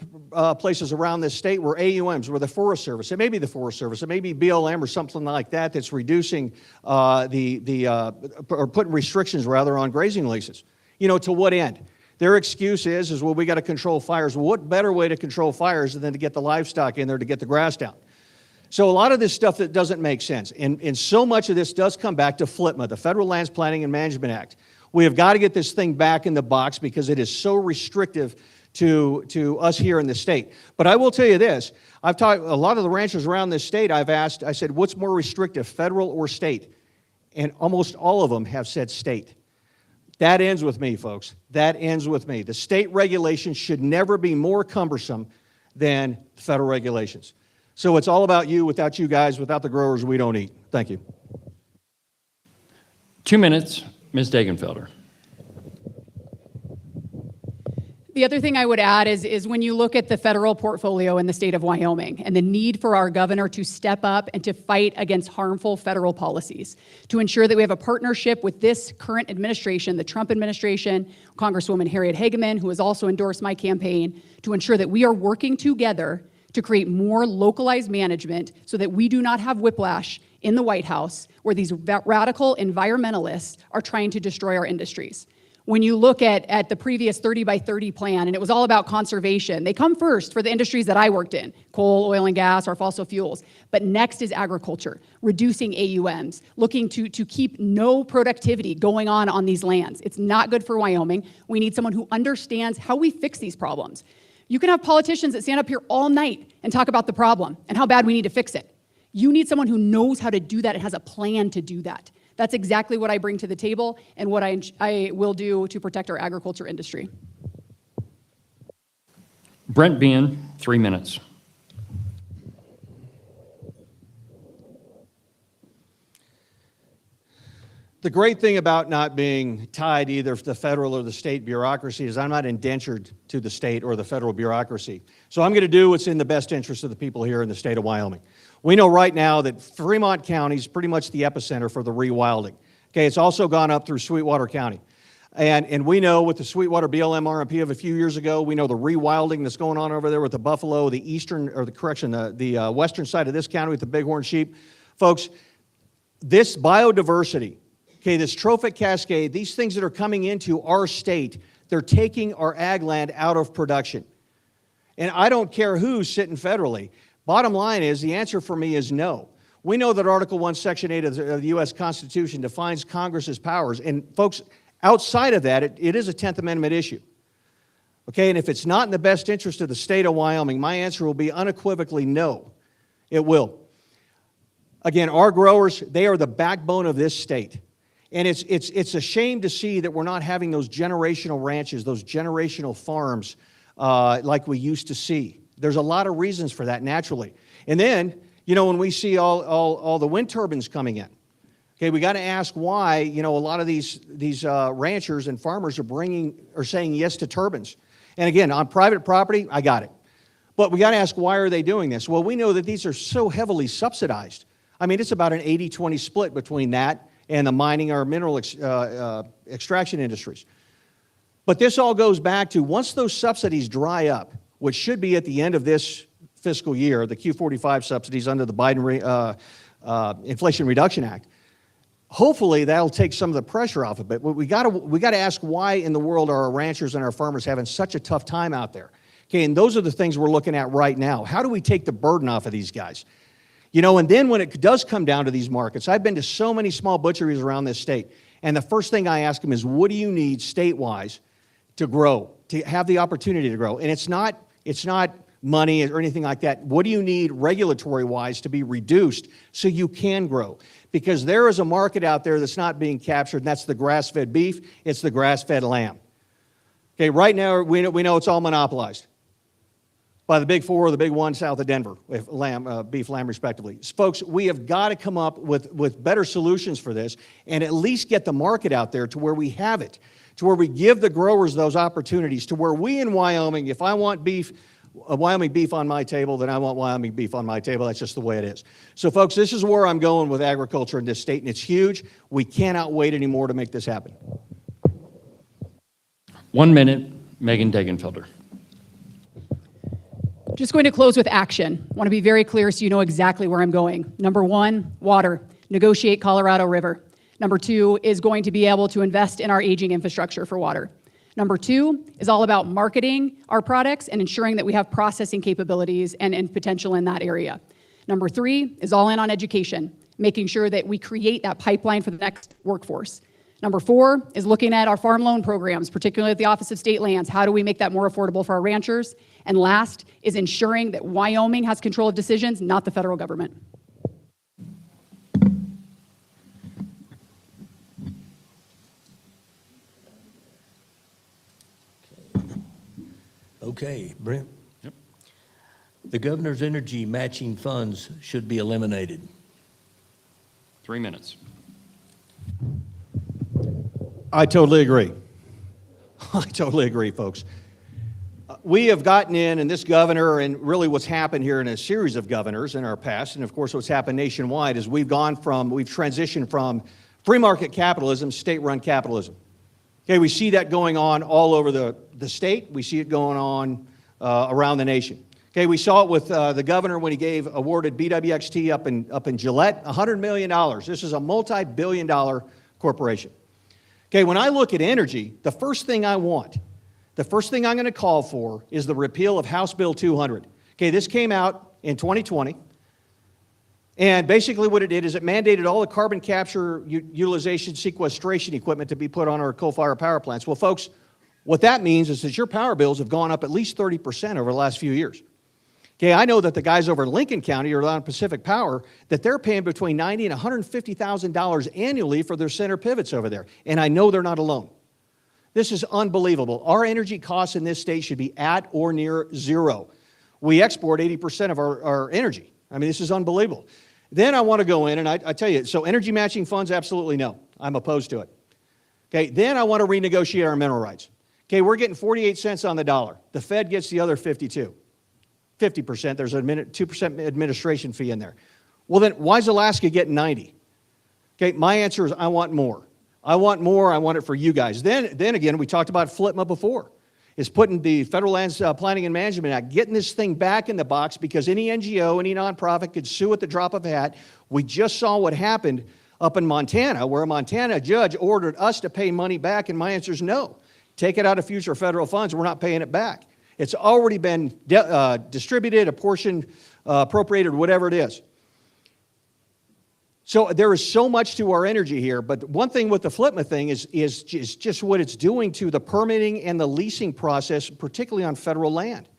places around this state where AUMs, where the Forest Service, it may be the Forest Service, it may be BLM or something like that that's reducing or putting restrictions rather on grazing leases. You know, to what end? Their excuse is well, we got to control fires. Well, what better way to control fires than to get the livestock in there to get the grass down? So a lot of this stuff that doesn't make sense. And so much of this does come back to FLTMA, the Federal Lands Planning and Management Act. We have got to get this thing back in the box because it is so restrictive to us here in the state. But I will tell you this, I've talked, a lot of the ranchers around this state, I said, what's more restrictive, federal or state? And almost all of them have said state. That ends with me, folks. That ends with me. The state regulations should never be more cumbersome than federal regulations. So it's all about you. Without you guys, without the growers, we don't eat. Thank you. 2 minutes, Ms. Degenfelder. The other thing I would add is when you look at the federal portfolio in the state of Wyoming and the need for our governor to step up and to fight against harmful federal policies, to ensure that we have a partnership with this current administration, the Trump administration, Congresswoman Harriet Hageman, who has also endorsed my campaign, to ensure that we are working together to create more localized management so that we do not have whiplash in the White House where these radical environmentalists are trying to destroy our industries. When you look at the previous 30 by 30 plan, and it was all about conservation, they come first for the industries that I worked in, coal, oil and gas, or fossil fuels. But next is agriculture, reducing AUMs, looking to keep no productivity going on these lands. It's not good for Wyoming. We need someone who understands how we fix these problems. You can have politicians that stand up here all night and talk about the problem and how bad we need to fix it. You need someone who knows how to do that and has a plan to do that. That's exactly what I bring to the table and what I will do to protect our agriculture industry. Brent Bean, 3 minutes. The great thing about not being tied either to the federal or the state bureaucracy is I'm not indentured to the state or the federal bureaucracy. So I'm going to do what's in the best interest of the people here in the state of Wyoming. We know right now that Fremont County is pretty much the epicenter for the rewilding. Okay, it's also gone up through Sweetwater County. And we know with the Sweetwater BLM RMP of a few years ago, we know the rewilding that's going on over there with the buffalo, the western side of this county with the bighorn sheep. Folks, this biodiversity, okay, this trophic cascade, these things that are coming into our state, they're taking our ag land out of production. And I don't care who's sitting federally. Bottom line is, the answer for me is no. We know that Article 1, Section 8 of the U.S. Constitution defines Congress's powers. And folks, outside of that, it is a 10th Amendment issue. Okay, and if it's not in the best interest of the state of Wyoming, my answer will be unequivocally no. It will. Again, our growers, they are the backbone of this state. And it's a shame to see that we're not having those generational ranches, those generational farms like we used to see. There's a lot of reasons for that naturally. And then, you know, when we see all the wind turbines coming in, okay, we got to ask why, you know, a lot of these ranchers and farmers are saying yes to turbines. And again, on private property, I got it. But we got to ask, why are they doing this? Well, we know that these are so heavily subsidized. I mean, it's about an 80-20 split between that and the mining or mineral extraction industries. But this all goes back to once those subsidies dry up, which should be at the end of this fiscal year, the Q45 subsidies under the Biden Inflation Reduction Act, hopefully that'll take some of the pressure off of it. But we got to ask, why in the world are our ranchers and our farmers having such a tough time out there? Okay, and those are the things we're looking at right now. How do we take the burden off of these guys? You know, and then when it does come down to these markets, I've been to so many small butcheries around this state, and the first thing I ask them is, what do you need state-wise to grow, to have the opportunity to grow? And it's not money or anything like that. What do you need regulatory-wise to be reduced so you can grow? Because there is a market out there that's not being captured, and that's the grass-fed beef, it's the grass-fed lamb. Okay, right now we know it's all monopolized by the big four or the big one south of Denver, beef, lamb, respectively. Folks, we have got to come up with better solutions for this and at least get the market out there to where we have it, to where we give the growers those opportunities, to where we in Wyoming, if I want beef, Wyoming beef on my table, then I want Wyoming beef on my table. That's just the way it is. So folks, this is where I'm going with agriculture in this state, and it's huge. We cannot wait anymore to make this happen. 1 minute, Megan Degenfelder. Just going to close with action. I want to be very clear so you know exactly where I'm going. Number one, water. Negotiate Colorado River. Number two is going to be able to invest in our aging infrastructure for water. Number two is all about marketing our products and ensuring that we have processing capabilities and potential in that area. Number three is all in on education, making sure that we create that pipeline for the next workforce. Number four is looking at our farm loan programs, particularly at the Office of State Lands. How do we make that more affordable for our ranchers? And last is ensuring that Wyoming has control of decisions, not the federal government. Okay, Brent. Yep. The governor's energy matching funds should be eliminated. 3 minutes. I totally agree. I totally agree, folks. We have gotten in, and this governor, and really what's happened here in a series of governors in our past, and of course what's happened nationwide, is we've transitioned from free market capitalism, state-run capitalism. Okay, we see that going on all over the state. We see it going on around the nation. Okay, we saw it with the governor when he awarded BWXT up in Gillette, $100 million. This is a multi-billion-dollar corporation. Okay, when I look at energy, the first thing I'm going to call for is the repeal of House Bill 200. Okay, this came out in 2020. And basically what it did is it mandated all the carbon capture, utilization, sequestration equipment to be put on our coal-fired power plants. Well, folks, what that means is that your power bills have gone up at least 30% over the last few years. Okay, I know that the guys over in Lincoln County or on Pacific Power, that they're paying between $90,000 and $150,000 annually for their center pivots over there. And I know they're not alone. This is unbelievable. Our energy costs in this state should be at or near zero. We export 80% of our energy. I mean, this is unbelievable. Then I want to go in, and I tell you, so energy matching funds, absolutely no. I'm opposed to it. Okay, then I want to renegotiate our mineral rights. Okay, we're getting 48 cents on the dollar. The Fed gets the other 52. 50%, there's a 2% administration fee in there. Well then, why is Alaska getting 90? Okay, my answer is I want more. I want more, I want it for you guys. Then again, we talked about FLTMA before. It's putting the Federal Lands Planning and Management Act, getting this thing back in the box because any NGO, any nonprofit could sue at the drop of a hat. We just saw what happened up in Montana, where a Montana judge ordered us to pay money back, and my answer is no. Take it out of future federal funds, we're not paying it back. It's already been distributed, apportioned, appropriated, whatever it is. So there is so much to our energy here, but one thing with the FLTMA thing is just what it's doing to the permitting and the leasing process, particularly on federal land.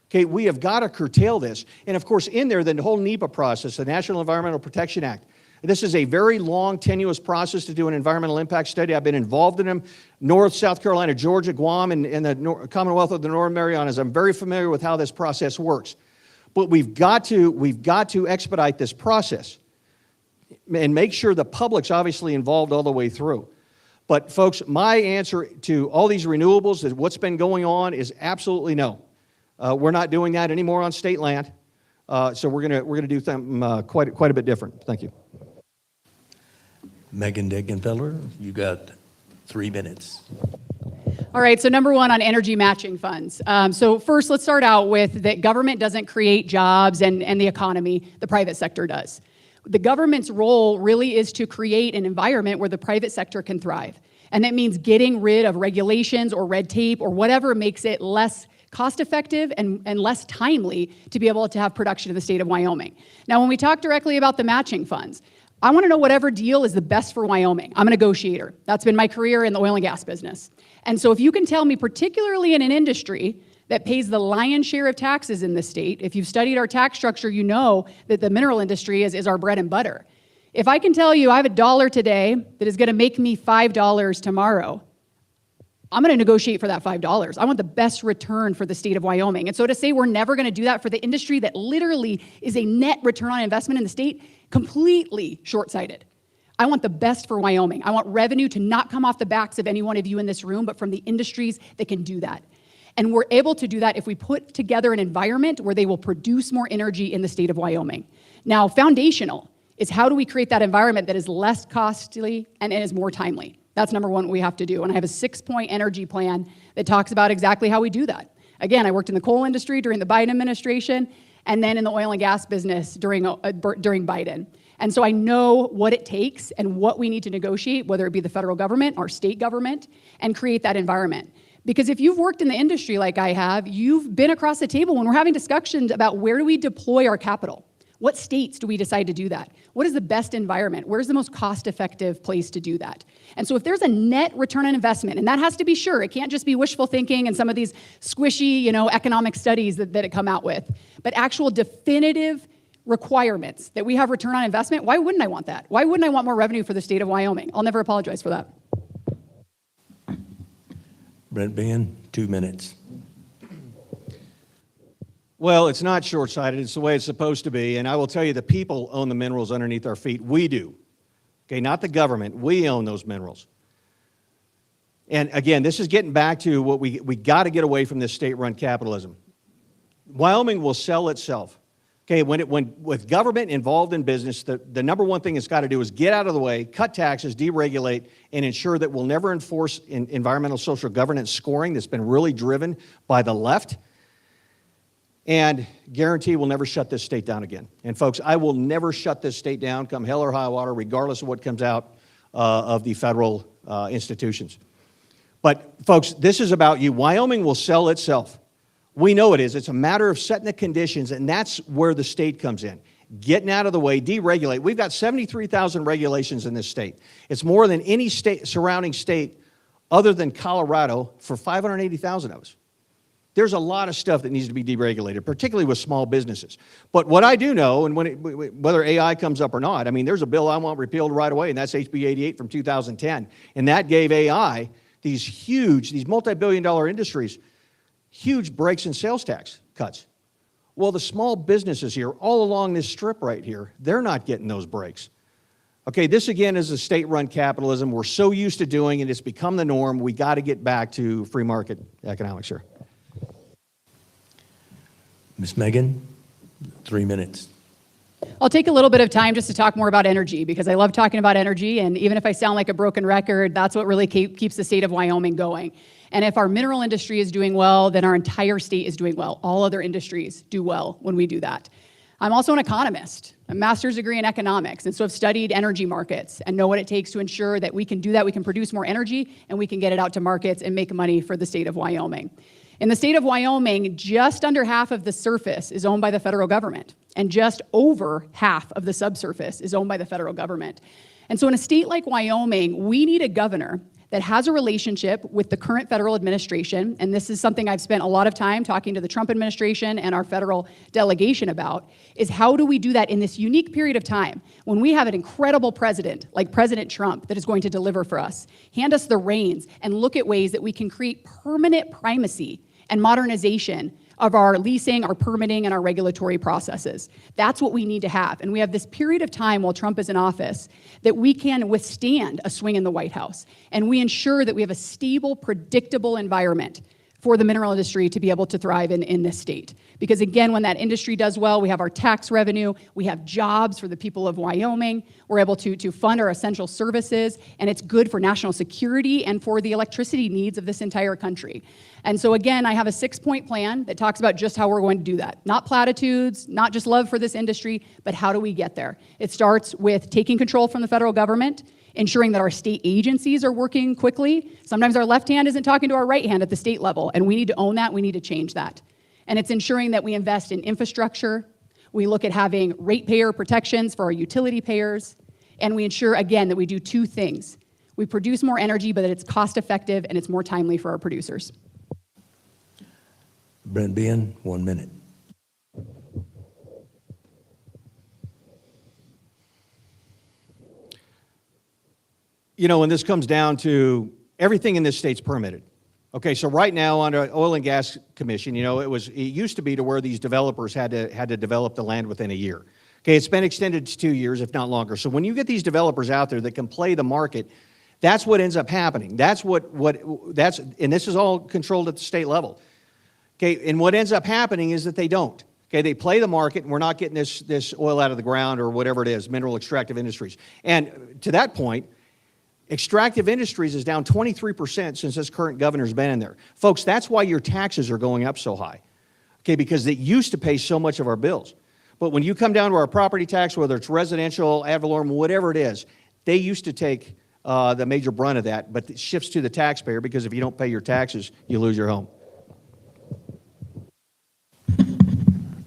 Okay, we have got to curtail this. And of course, in there, the whole NEPA process, the National Environmental Protection Act. This is a very long, tenuous process to do an environmental impact study. I've been involved in them. North, South Carolina, Georgia, Guam, and the Commonwealth of the Northern Marianas. I'm very familiar with how this process works. But we've got to expedite this process and make sure the public's obviously involved all the way through. But folks, my answer to all these renewables, is what's been going on, is absolutely no. We're not doing that anymore on state land. So we're gonna do something quite a bit different. Thank you. Megan Degenfelder, you got 3 minutes. All right, so number one on energy matching funds. So first, let's start out with that government doesn't create jobs and the economy, the private sector does. The government's role really is to create an environment where the private sector can thrive. And that means getting rid of regulations or red tape or whatever makes it less cost-effective and less timely to be able to have production in the state of Wyoming. Now, when we talk directly about the matching funds, I want to know whatever deal is the best for Wyoming. I'm a negotiator. That's been my career in the oil and gas business. And so if you can tell me, particularly in an industry that pays the lion's share of taxes in this state, if you've studied our tax structure, you know that the mineral industry is our bread and butter. If I can tell you I have $1 today that is going to make me $5 tomorrow, I'm going to negotiate for that $5. I want the best return for the state of Wyoming. And so to say we're never going to do that for the industry that literally is a net return on investment in the state, completely short-sighted. I want the best for Wyoming. I want revenue to not come off the backs of any one of you in this room, but from the industries that can do that. And we're able to do that if we put together an environment where they will produce more energy in the state of Wyoming. Now, foundational is how do we create that environment that is less costly and is more timely? That's number one we have to do. And I have a 6-point energy plan that talks about exactly how we do that. Again, I worked in the coal industry during the Biden administration, and then in the oil and gas business during Biden. And so I know what it takes and what we need to negotiate, whether it be the federal government or state government, and create that environment. Because if you've worked in the industry like I have, you've been across the table when we're having discussions about where do we deploy our capital? What states do we decide to do that? What is the best environment? Where's the most cost-effective place to do that? And so if there's a net return on investment, and that has to be sure, it can't just be wishful thinking and some of these squishy, economic studies that it come out with, but actual definitive requirements that we have return on investment, why wouldn't I want that? Why wouldn't I want more revenue for the state of Wyoming? I'll never apologize for that. Brent Behan, 2 minutes. Well, it's not short-sighted. It's the way it's supposed to be. And I will tell you, the people own the minerals underneath our feet. We do. Okay, not the government. We own those minerals. And again, this is getting back to what we got to get away from this state-run capitalism. Wyoming will sell itself. Okay, when with government involved in business, the number one thing it's got to do is get out of the way, cut taxes, deregulate, and ensure that we'll never enforce environmental social governance scoring that's been really driven by the left, and guarantee we'll never shut this state down again. And folks, I will never shut this state down, come hell or high water, regardless of what comes out of the federal institutions. But folks, this is about you. Wyoming will sell itself. We know it is. It's a matter of setting the conditions, and that's where the state comes in. Getting out of the way, deregulate. We've got 73,000 regulations in this state. It's more than any state, surrounding state other than Colorado for 580,000 of us. There's a lot of stuff that needs to be deregulated, particularly with small businesses. But what I do know, and whether AI comes up or not, I mean, there's a bill I want repealed right away, and that's HB 88 from 2010. And that gave AI these multi-billion-dollar industries huge breaks in sales tax cuts. Well, the small businesses here, all along this strip right here, they're not getting those breaks. Okay, this again is a state-run capitalism. We're so used to doing it, it's become the norm. We got to get back to free market economics here. Ms. Megan, 3 minutes. I'll take a little bit of time just to talk more about energy because I love talking about energy, and even if I sound like a broken record, that's what really keeps the state of Wyoming going. And if our mineral industry is doing well, then our entire state is doing well. All other industries do well when we do that. I'm also an economist, a master's degree in economics, and so I've studied energy markets and know what it takes to ensure that we can do that, we can produce more energy, and we can get it out to markets and make money for the state of Wyoming. In the state of Wyoming, just under half of the surface is owned by the federal government, and just over half of the subsurface is owned by the federal government. And so in a state like Wyoming, we need a governor that has a relationship with the current federal administration, and this is something I've spent a lot of time talking to the Trump administration and our federal delegation about, is how do we do that in this unique period of time when we have an incredible president like President Trump that is going to deliver for us, hand us the reins, and look at ways that we can create permanent primacy and modernization of our leasing, our permitting, and our regulatory processes. That's what we need to have. And we have this period of time while Trump is in office that we can withstand a swing in the White House. And we ensure that we have a stable, predictable environment for the mineral industry to be able to thrive in this state. Because again, when that industry does well, we have our tax revenue, we have jobs for the people of Wyoming, we're able to fund our essential services, and it's good for national security and for the electricity needs of this entire country. And so again, I have a 6-point plan that talks about just how we're going to do that. Not platitudes, not just love for this industry, but how do we get there? It starts with taking control from the federal government, ensuring that our state agencies are working quickly. Sometimes our left hand isn't talking to our right hand at the state level, and we need to own that, we need to change that. And it's ensuring that we invest in infrastructure, we look at having ratepayer protections for our utility payers, and we ensure, again, that we do 2 things. We produce more energy, but that it's cost effective and it's more timely for our producers. Brent Behan, 1 minute. You know, when this comes down to everything in this state's permitted. Okay, so right now under Oil and Gas Commission, it used to be to where these developers had to develop the land within a year. Okay, it's been extended to 2 years, if not longer. So when you get these developers out there that can play the market, that's what ends up happening. And this is all controlled at the state level. Okay, and what ends up happening is that they don't. Okay, they play the market, and we're not getting this oil out of the ground or whatever it is, mineral extractive industries. And to that point, extractive industries is down 23% since this current governor's been in there. Folks, that's why your taxes are going up so high. Okay, because it used to pay so much of our bills. But when you come down to our property tax, whether it's residential, ad valorem, whatever it is, they used to take the major brunt of that, but it shifts to the taxpayer because if you don't pay your taxes, you lose your home.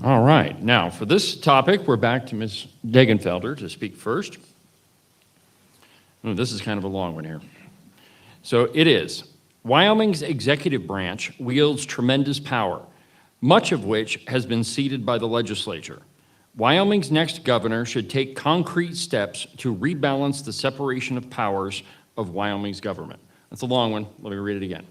All right. Now, for this topic, we're back to Ms. Degenfelder to speak first. Oh, this is kind of a long one here. So it is. Wyoming's executive branch wields tremendous power, much of which has been ceded by the legislature. Wyoming's next governor should take concrete steps to rebalance the separation of powers of Wyoming's government. That's a long one. Let me read it again.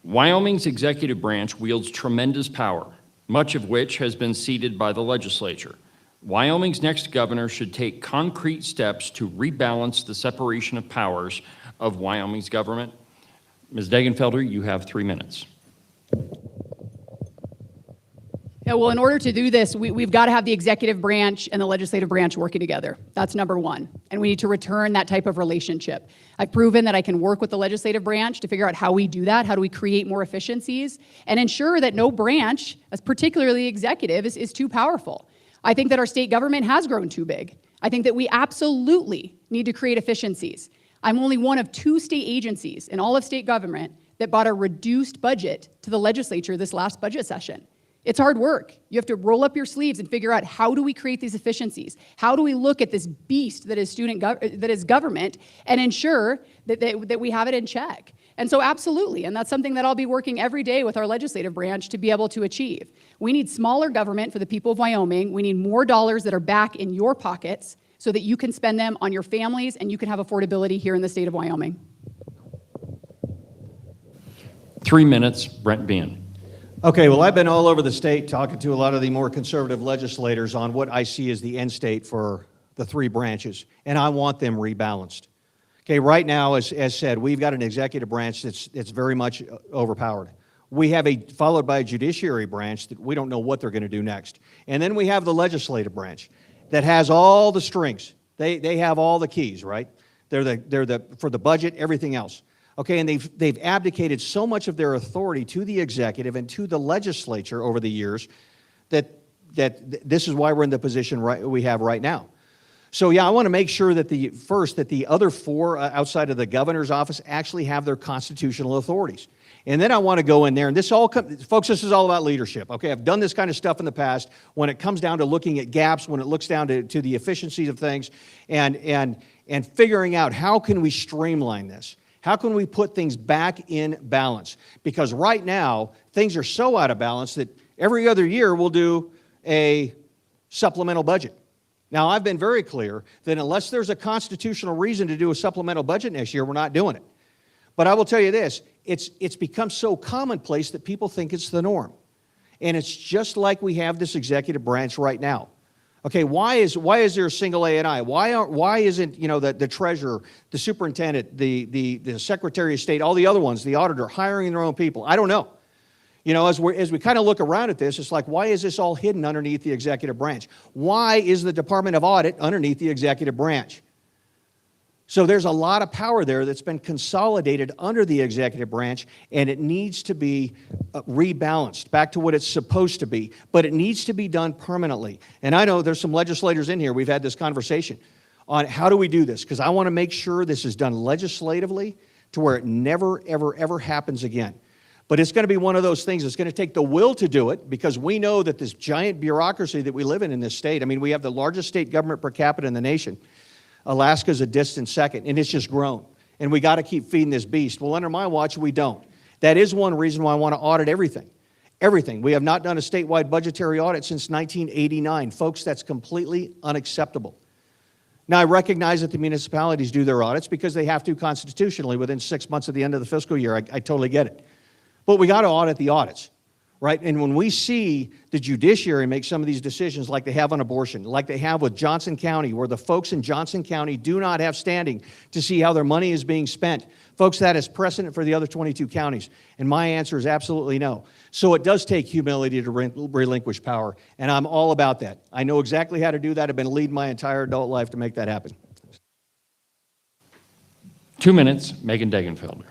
Wyoming's executive branch wields tremendous power, much of which has been ceded by the legislature. Wyoming's next governor should take concrete steps to rebalance the separation of powers of Wyoming's government. Ms. Degenfelder, you have 3 minutes. Yeah, well, in order to do this, we've got to have the executive branch and the legislative branch working together. That's number one. And we need to return that type of relationship. I've proven that I can work with the legislative branch to figure out how we do that, how do we create more efficiencies, and ensure that no branch, as particularly executive, is too powerful. I think that our state government has grown too big. I think that we absolutely need to create efficiencies. I'm only one of 2 state agencies in all of state government that brought a reduced budget to the legislature this last budget session. It's hard work. You have to roll up your sleeves and figure out how do we create these efficiencies? How do we look at this beast that is government and ensure that we have it in check? And so absolutely, and that's something that I'll be working every day with our legislative branch to be able to achieve. We need smaller government for the people of Wyoming. We need more dollars that are back in your pockets so that you can spend them on your families and you can have affordability here in the state of Wyoming. 3 minutes, Brent Bean. Okay, well, I've been all over the state talking to a lot of the more conservative legislators on what I see as the end state for the 3 branches, and I want them rebalanced. Okay, right now, as said, we've got an executive branch that's very much overpowered. We have followed by a judiciary branch that we don't know what they're going to do next. And then we have the legislative branch that has all the strings. They have all the keys, right? They're for the budget, everything else. Okay, and they've abdicated so much of their authority to the executive and to the legislature over the years that this is why we're in the position we have right now. So yeah, I want to make sure that the other 4 outside of the governor's office actually have their constitutional authorities. And then I want to go in there, and folks, this is all about leadership. Okay, I've done this kind of stuff in the past. When it comes down to looking at gaps, when it looks down to the efficiencies of things, and figuring out how can we streamline this. How can we put things back in balance? Because right now, things are so out of balance that every other year we'll do a supplemental budget. Now, I've been very clear that unless there's a constitutional reason to do a supplemental budget next year, we're not doing it. But I will tell you this, it's become so commonplace that people think it's the norm. And it's just like we have this executive branch right now. Okay, why is there a single A&I? Why isn't the treasurer, the superintendent, the secretary of state, all the other ones, the auditor hiring their own people? I don't know. As we kind of look around at this, it's like, why is this all hidden underneath the executive branch? Why is the Department of Audit underneath the executive branch? So there's a lot of power there that's been consolidated under the executive branch, and it needs to be rebalanced back to what it's supposed to be, but it needs to be done permanently. And I know there's some legislators in here, we've had this conversation on how do we do this, because I want to make sure this is done legislatively to where it never, ever, ever happens again. But it's going to be one of those things, it's going to take the will to do it, because we know that this giant bureaucracy that we live in this state, I mean, we have the largest state government per capita in the nation. Alaska's a distant second, and it's just grown. And we got to keep feeding this beast. Well, under my watch, we don't. That is one reason why I want to audit everything. Everything. We have not done a statewide budgetary audit since 1989. Folks, that's completely unacceptable. Now, I recognize that the municipalities do their audits because they have to constitutionally within 6 months of the end of the fiscal year. I totally get it. But we got to audit the audits, right? And when we see the judiciary make some of these decisions like they have on abortion, like they have with Johnson County, where the folks in Johnson County do not have standing to see how their money is being spent, folks, that is precedent for the other 22 counties. And my answer is absolutely no. So it does take humility to relinquish power, and I'm all about that. I know exactly how to do that. I've been leading my entire adult life to make that happen. 2 minutes, Megan Degenfelder.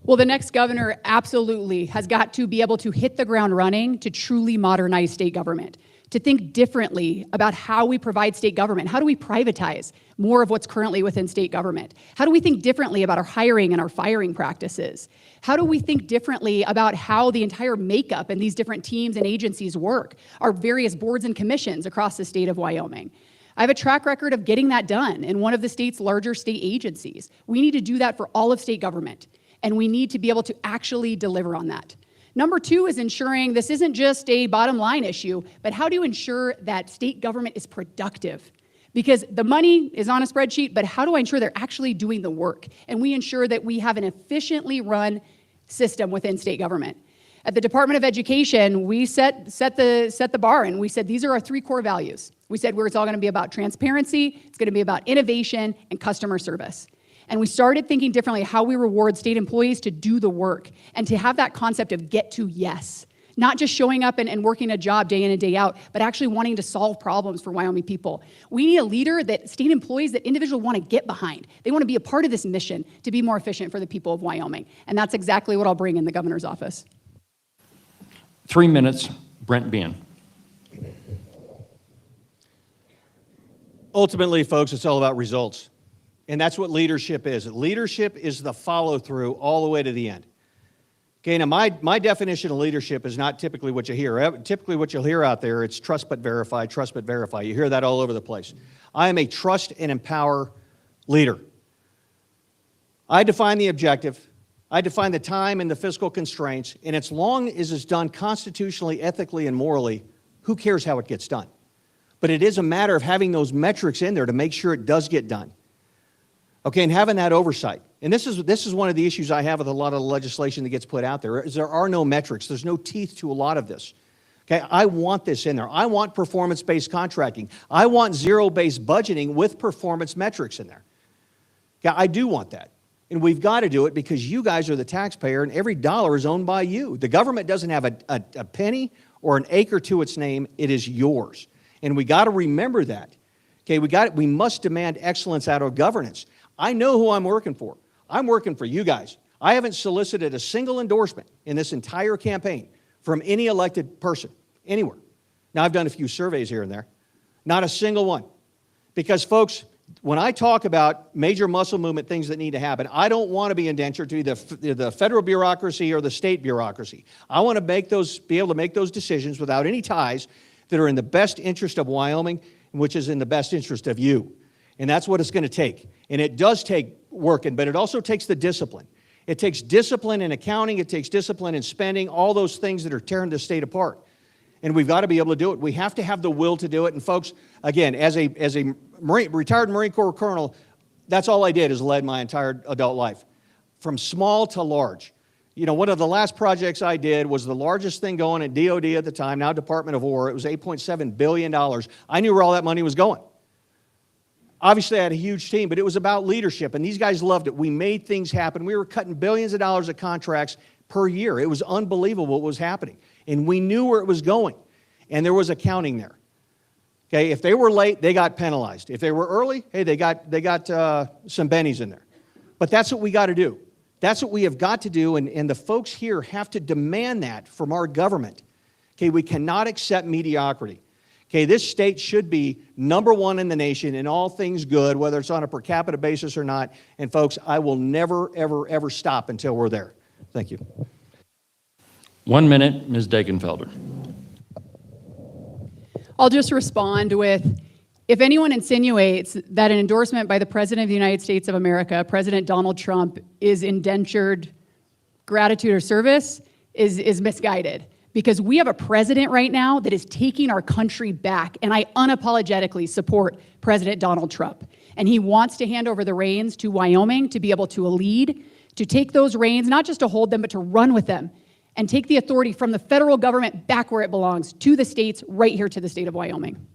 Well, the next governor absolutely has got to be able to hit the ground running to truly modernize state government, to think differently about how we provide state government. How do we privatize more of what's currently within state government? How do we think differently about our hiring and our firing practices? How do we think differently about how the entire makeup and these different teams and agencies work, our various boards and commissions across the state of Wyoming? I have a track record of getting that done in one of the state's larger state agencies. We need to do that for all of state government, and we need to be able to actually deliver on that. Number two is ensuring this isn't just a bottom line issue, but how do you ensure that state government is productive? Because the money is on a spreadsheet, but how do I ensure they're actually doing the work? And we ensure that we have an efficiently run system within state government. At the Department of Education, we set the bar, and we said these are our 3 core values. We said it's all going to be about transparency, it's going to be about innovation, and customer service. And we started thinking differently how we reward state employees to do the work and to have that concept of get to yes. Not just showing up and working a job day in and day out, but actually wanting to solve problems for Wyoming people. We need a leader that state employees, that individuals want to get behind. They want to be a part of this mission to be more efficient for the people of Wyoming. And that's exactly what I'll bring in the governor's office. 3 minutes, Brent Bean. Ultimately, folks, it's all about results. And that's what leadership is. Leadership is the follow-through all the way to the end. Okay, now my definition of leadership is not typically what you hear. Typically what you'll hear out there, it's trust but verify, trust but verify. You hear that all over the place. I am a trust and empower leader. I define the objective, I define the time and the fiscal constraints, and as long as it's done constitutionally, ethically, and morally, who cares how it gets done? But it is a matter of having those metrics in there to make sure it does get done. Okay, and having that oversight. And this is one of the issues I have with a lot of the legislation that gets put out there, is there are no metrics. There's no teeth to a lot of this. Okay, I want this in there. I want performance-based contracting. I want zero-based budgeting with performance metrics in there. Yeah, I do want that. And we've got to do it because you guys are the taxpayer and every dollar is owned by you. The government doesn't have a penny or an acre to its name. It is yours. And we got to remember that. Okay, we must demand excellence out of governance. I know who I'm working for. I'm working for you guys. I haven't solicited a single endorsement in this entire campaign from any elected person, anywhere. Now, I've done a few surveys here and there. Not a single one. Because, folks, when I talk about major muscle movement things that need to happen, I don't want to be indentured to either the federal bureaucracy or the state bureaucracy. I want to be able to make those decisions without any ties that are in the best interest of Wyoming, which is in the best interest of you. And that's what it's going to take. And it does take working, but it also takes the discipline. It takes discipline in accounting. It takes discipline in spending, all those things that are tearing the state apart. And we've got to be able to do it. We have to have the will to do it. And folks, again, as a retired Marine Corps colonel, that's all I did is led my entire adult life, from small to large. You know, one of the last projects I did was the largest thing going at DOD at the time, now Department of War. It was $8.7 billion. I knew where all that money was going. Obviously, I had a huge team, but it was about leadership, and these guys loved it. We made things happen. We were cutting billions of dollars of contracts per year. It was unbelievable what was happening, and we knew where it was going, and there was accounting there. Okay, if they were late, they got penalized. If they were early, hey, they got some bennies in there. But that's what we got to do. That's what we have got to do, and the folks here have to demand that from our government. Okay, we cannot accept mediocrity. Okay, this state should be #1 in the nation in all things good, whether it's on a per capita basis or not. And folks, I will never, ever, ever stop until we're there. Thank you. 1 minute, Ms. Degenfelder. I'll just respond with, if anyone insinuates that an endorsement by the President of the United States of America, President Donald Trump, is indentured gratitude or service, is misguided. because we have a president right now that is taking our country back, and I unapologetically support President Donald Trump. And he wants to hand over the reins to Wyoming to be able to lead, to take those reins, not just to hold them, but to run with them and take the authority from the federal government back where it belongs, to the states, right here to the state of Wyoming.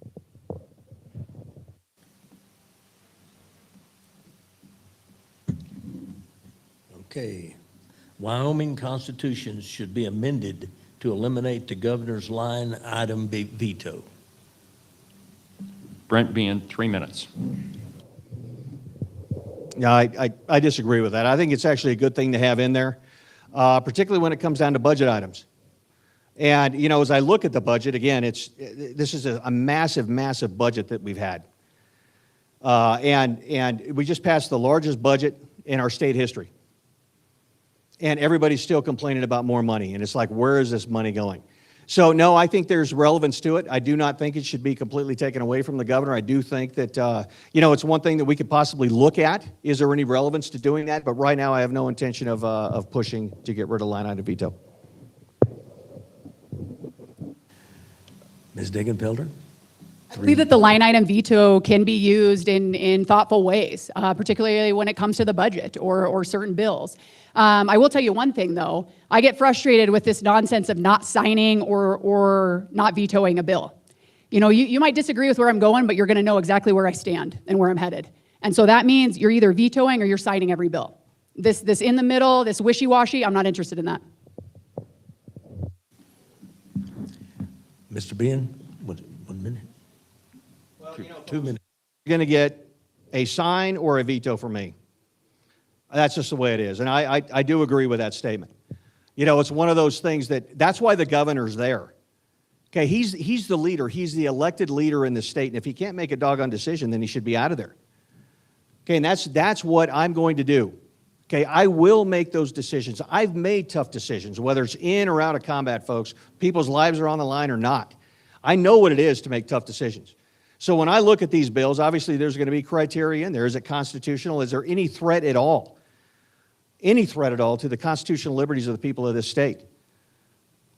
Okay. Wyoming Constitution should be amended to eliminate the governor's line item veto. Brent Bean, 3 minutes. Yeah, I disagree with that. I think it's actually a good thing to have in there, particularly when it comes down to budget items. And, you know, as I look at the budget, again, this is a massive, massive budget that we've had. And we just passed the largest budget in our state history. And everybody's still complaining about more money. And it's like, where is this money going? So, no, I think there's relevance to it. I do not think it should be completely taken away from the governor. I do think that, you know, it's one thing that we could possibly look at. Is there any relevance to doing that? But right now, I have no intention of pushing to get rid of line item veto. Ms. Dickenfelder? I believe that the line item veto can be used in thoughtful ways, particularly when it comes to the budget or certain bills. I will tell you one thing, though. I get frustrated with this nonsense of not signing or not vetoing a bill. You know, you might disagree with where I'm going, but you're going to know exactly where I stand and where I'm headed. And so that means you're either vetoing or you're signing every bill. This in the middle, this wishy-washy, I'm not interested in that. Mr. Bean, 1 minute. Well, you know, 2 minutes. You're going to get a sign or a veto from me. That's just the way it is. And I do agree with that statement. You know, it's one of those things that's why the governor's there. Okay, he's the leader. He's the elected leader in the state. And if he can't make a doggone decision, then he should be out of there. Okay, and that's what I'm going to do. Okay, I will make those decisions. I've made tough decisions, whether it's in or out of combat, folks. People's lives are on the line or not. I know what it is to make tough decisions. So when I look at these bills, obviously there's going to be criteria in there. Is it constitutional? Is there any threat at all? Any threat at all to the constitutional liberties of the people of this state?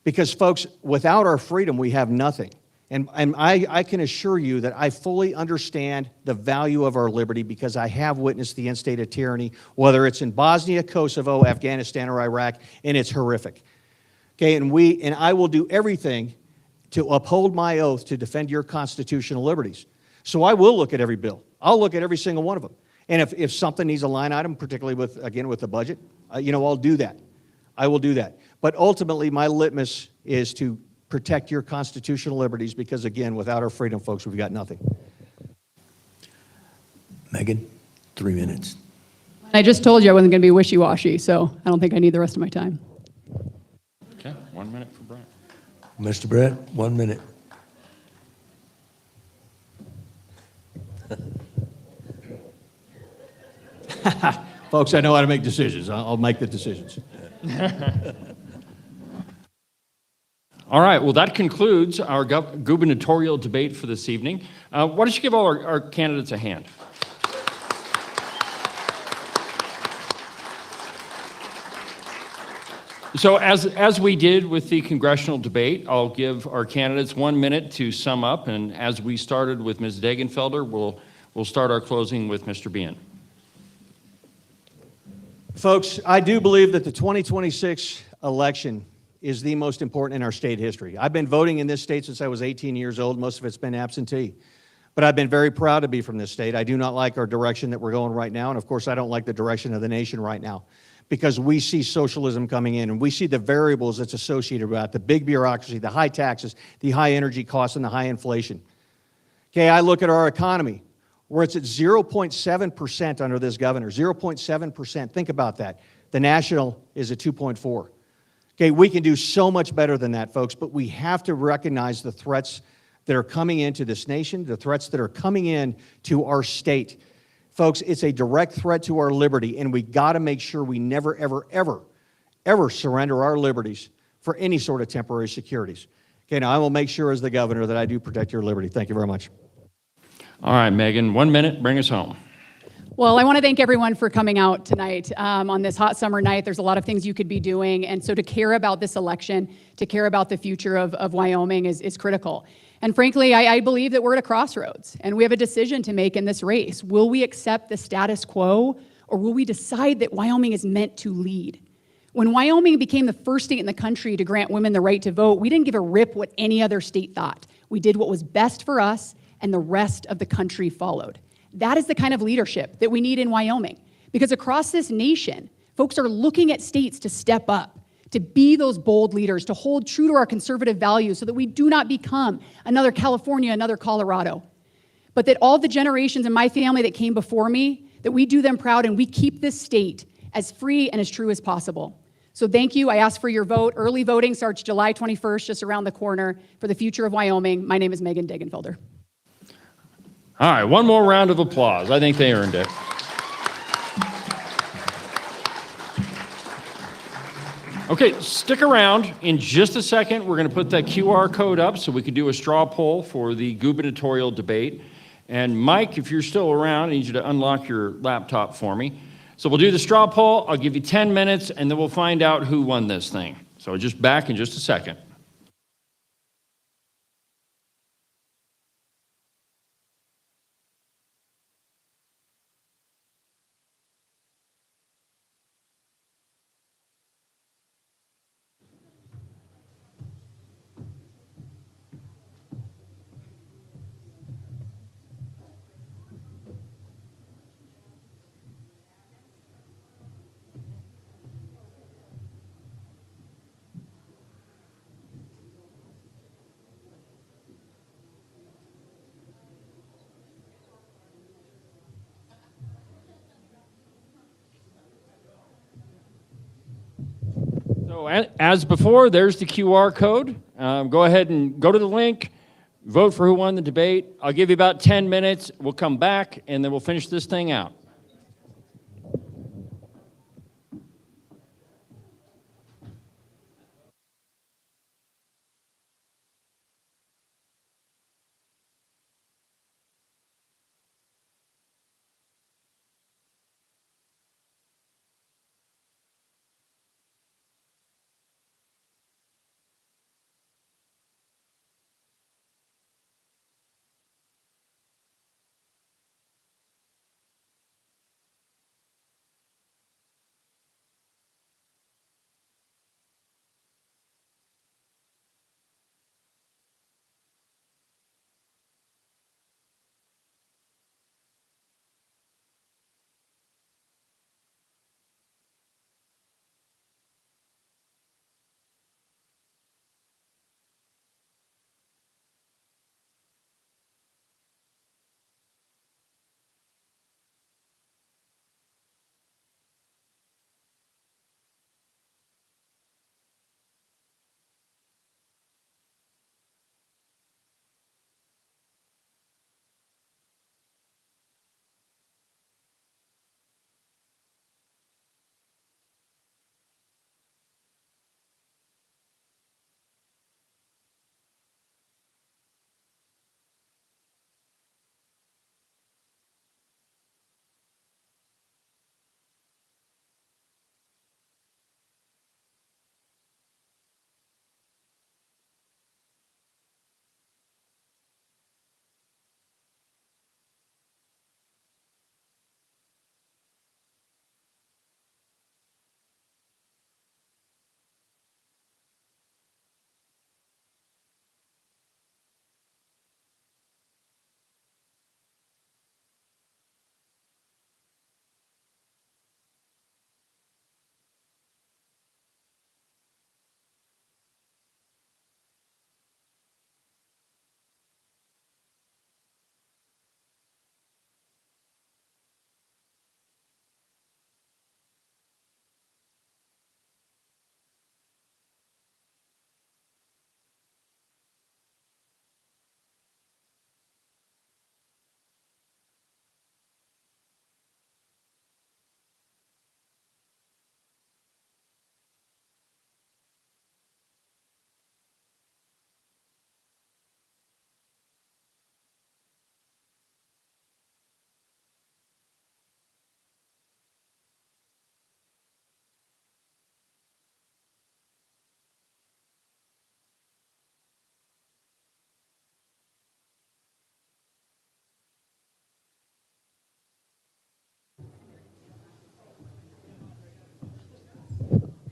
Because, folks, without our freedom, we have nothing. And I can assure you that I fully understand the value of our liberty because I have witnessed the end state of tyranny, whether it's in Bosnia, Kosovo, Afghanistan, or Iraq, and it's horrific. Okay, and I will do everything to uphold my oath to defend your constitutional liberties. So I will look at every bill. I'll look at every single one of them. And if something needs a line item, particularly with the budget, you know, I'll do that. I will do that. But ultimately, my litmus is to protect your constitutional liberties because, again, without our freedom, folks, we've got nothing. Megan, 3 minutes. I just told you I wasn't going to be wishy-washy, so I don't think I need the rest of my time. Okay, 1 minute for Brent. Mr. Brett, 1 minute. Folks, I know how to make decisions. I'll make the decisions. All right, well, that concludes our gubernatorial debate for this evening. Why don't you give all our candidates a hand? So as we did with the congressional debate, I'll give our candidates 1 minute to sum up, and as we started with Ms. Degenfelder, we'll start our closing with Mr. Bean. Folks, I do believe that the 2026 election is the most important in our state history. I've been voting in this state since I was 18 years old. Most of it's been absentee. But I've been very proud to be from this state. I do not like our direction that we're going right now, and of course I don't like the direction of the nation right now because we see socialism coming in and we see the variables that's associated with that, the big bureaucracy, the high taxes, the high energy costs, and the high inflation. Okay, I look at our economy where it's at 0.7% under this governor, 0.7%. Think about that. The national is at 2.4. Okay, we can do so much better than that, folks, but we have to recognize the threats that are coming into this nation, the threats that are coming in to our state. Folks, it's a direct threat to our liberty, and we got to make sure we never, ever, ever, ever surrender our liberties for any sort of temporary securities. Okay, now I will make sure as the governor that I do protect your liberty. Thank you very much. All right, Megan, 1 minute, bring us home. Well, I want to thank everyone for coming out tonight on this hot summer night. There's a lot of things you could be doing. And so to care about this election, to care about the future of Wyoming is critical. And frankly, I believe that we're at a crossroads and we have a decision to make in this race. Will we accept the status quo or will we decide that Wyoming is meant to lead? When Wyoming became the first state in the country to grant women the right to vote, we didn't give a rip what any other state thought. We did what was best for us and the rest of the country followed. That is the kind of leadership that we need in Wyoming, because across this nation, folks are looking at states to step up, to be those bold leaders, to hold true to our conservative values so that we do not become another California, another Colorado, but that all the generations in my family that came before me, that we do them proud and we keep this state as free and as true as possible. So thank you. I ask for your vote. Early voting starts July 21st, just around the corner, for the future of Wyoming. My name is Megan Degenfelder. All right, one more round of applause. I think they earned it. Okay, stick around. In just a second, we're going to put that QR code up so we can do a straw poll for the gubernatorial debate. And Mike, if you're still around, I need you to unlock your laptop for me. So we'll do the straw poll. I'll give you 10 minutes, and then we'll find out who won this thing. So just back in just a second. So as before, there's the QR code. Go ahead and go to the link, vote for who won the debate. I'll give you about 10 minutes. We'll come back, and then we'll finish this thing out.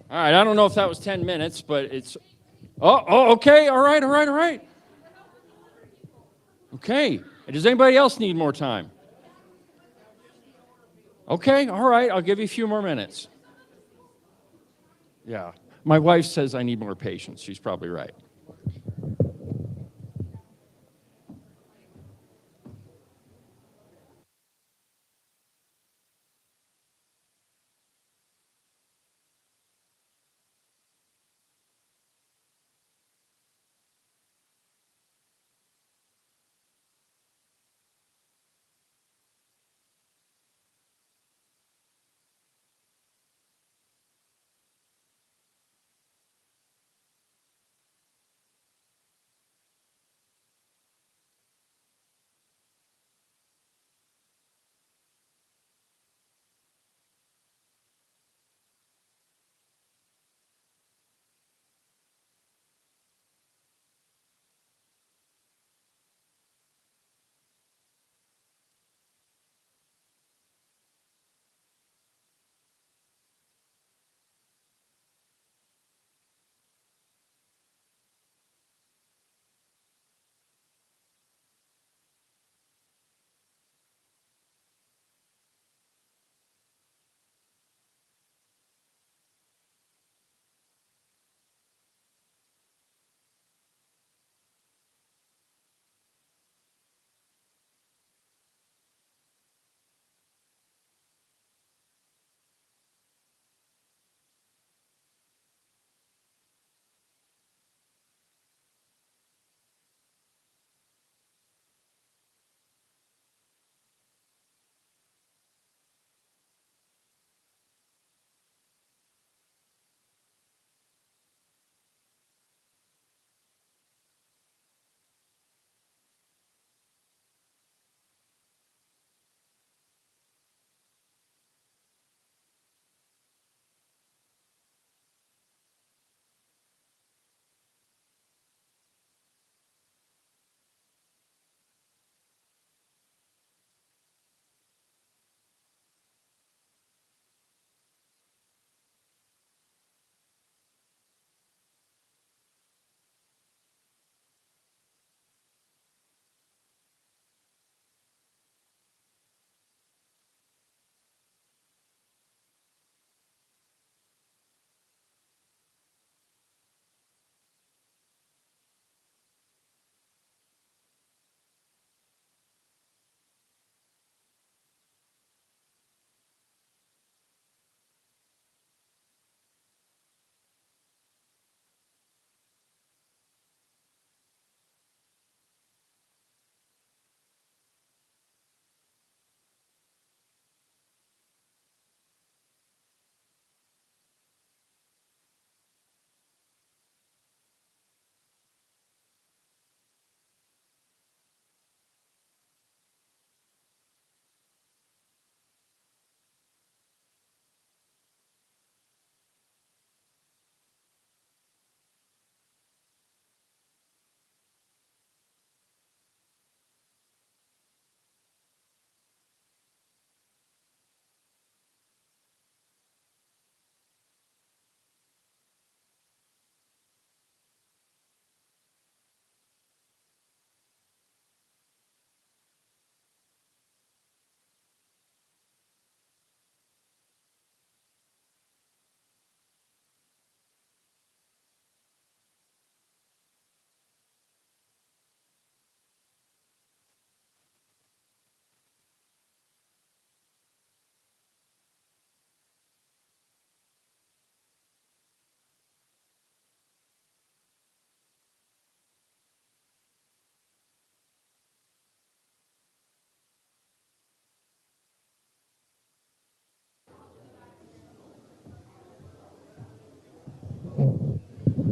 All right, I don't know if that was 10 minutes, but it's, okay, all right. Okay, does anybody else need more time? Okay, all right, I'll give you a few more minutes. Yeah, my wife says I need more patience. She's probably right.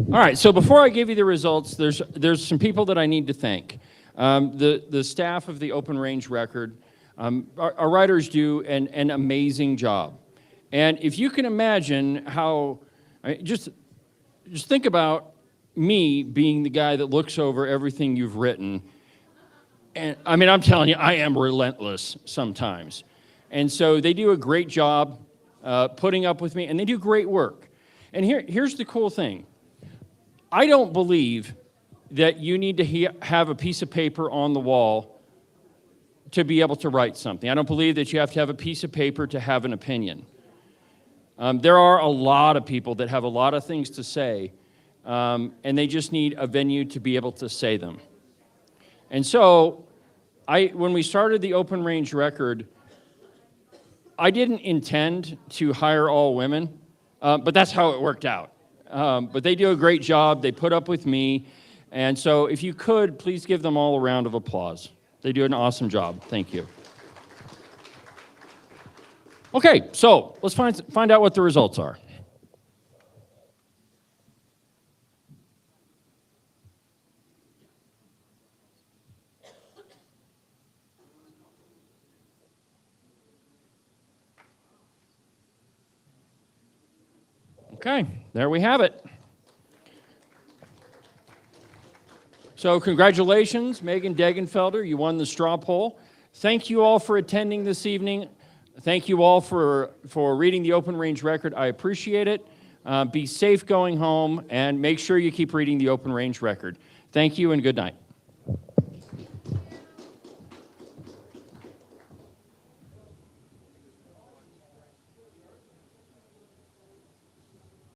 All right, so before I give you the results, there's some people that I need to thank. The staff of the Open Range Record, our writers do an amazing job. And if you can imagine how, just think about me being the guy that looks over everything you've written. And I mean, I'm telling you, I am relentless sometimes. And so they do a great job putting up with me, and they do great work. And here's the cool thing. I don't believe that you need to have a piece of paper on the wall to be able to write something. I don't believe that you have to have a piece of paper to have an opinion. There are a lot of people that have a lot of things to say, and they just need a venue to be able to say them. And so, when we started the Open Range Record, I didn't intend to hire all women, but that's how it worked out. But they do a great job. They put up with me. And so if you could, please give them all a round of applause. They do an awesome job. Thank you. Okay, so let's find out what the results are. Okay, there we have it. So congratulations, Megan Degenfelder, you won the straw poll. Thank you all for attending this evening. Thank you all for reading the Open Range Record. I appreciate it. Be safe going home, and make sure you keep reading the Open Range Record. Thank you and good night.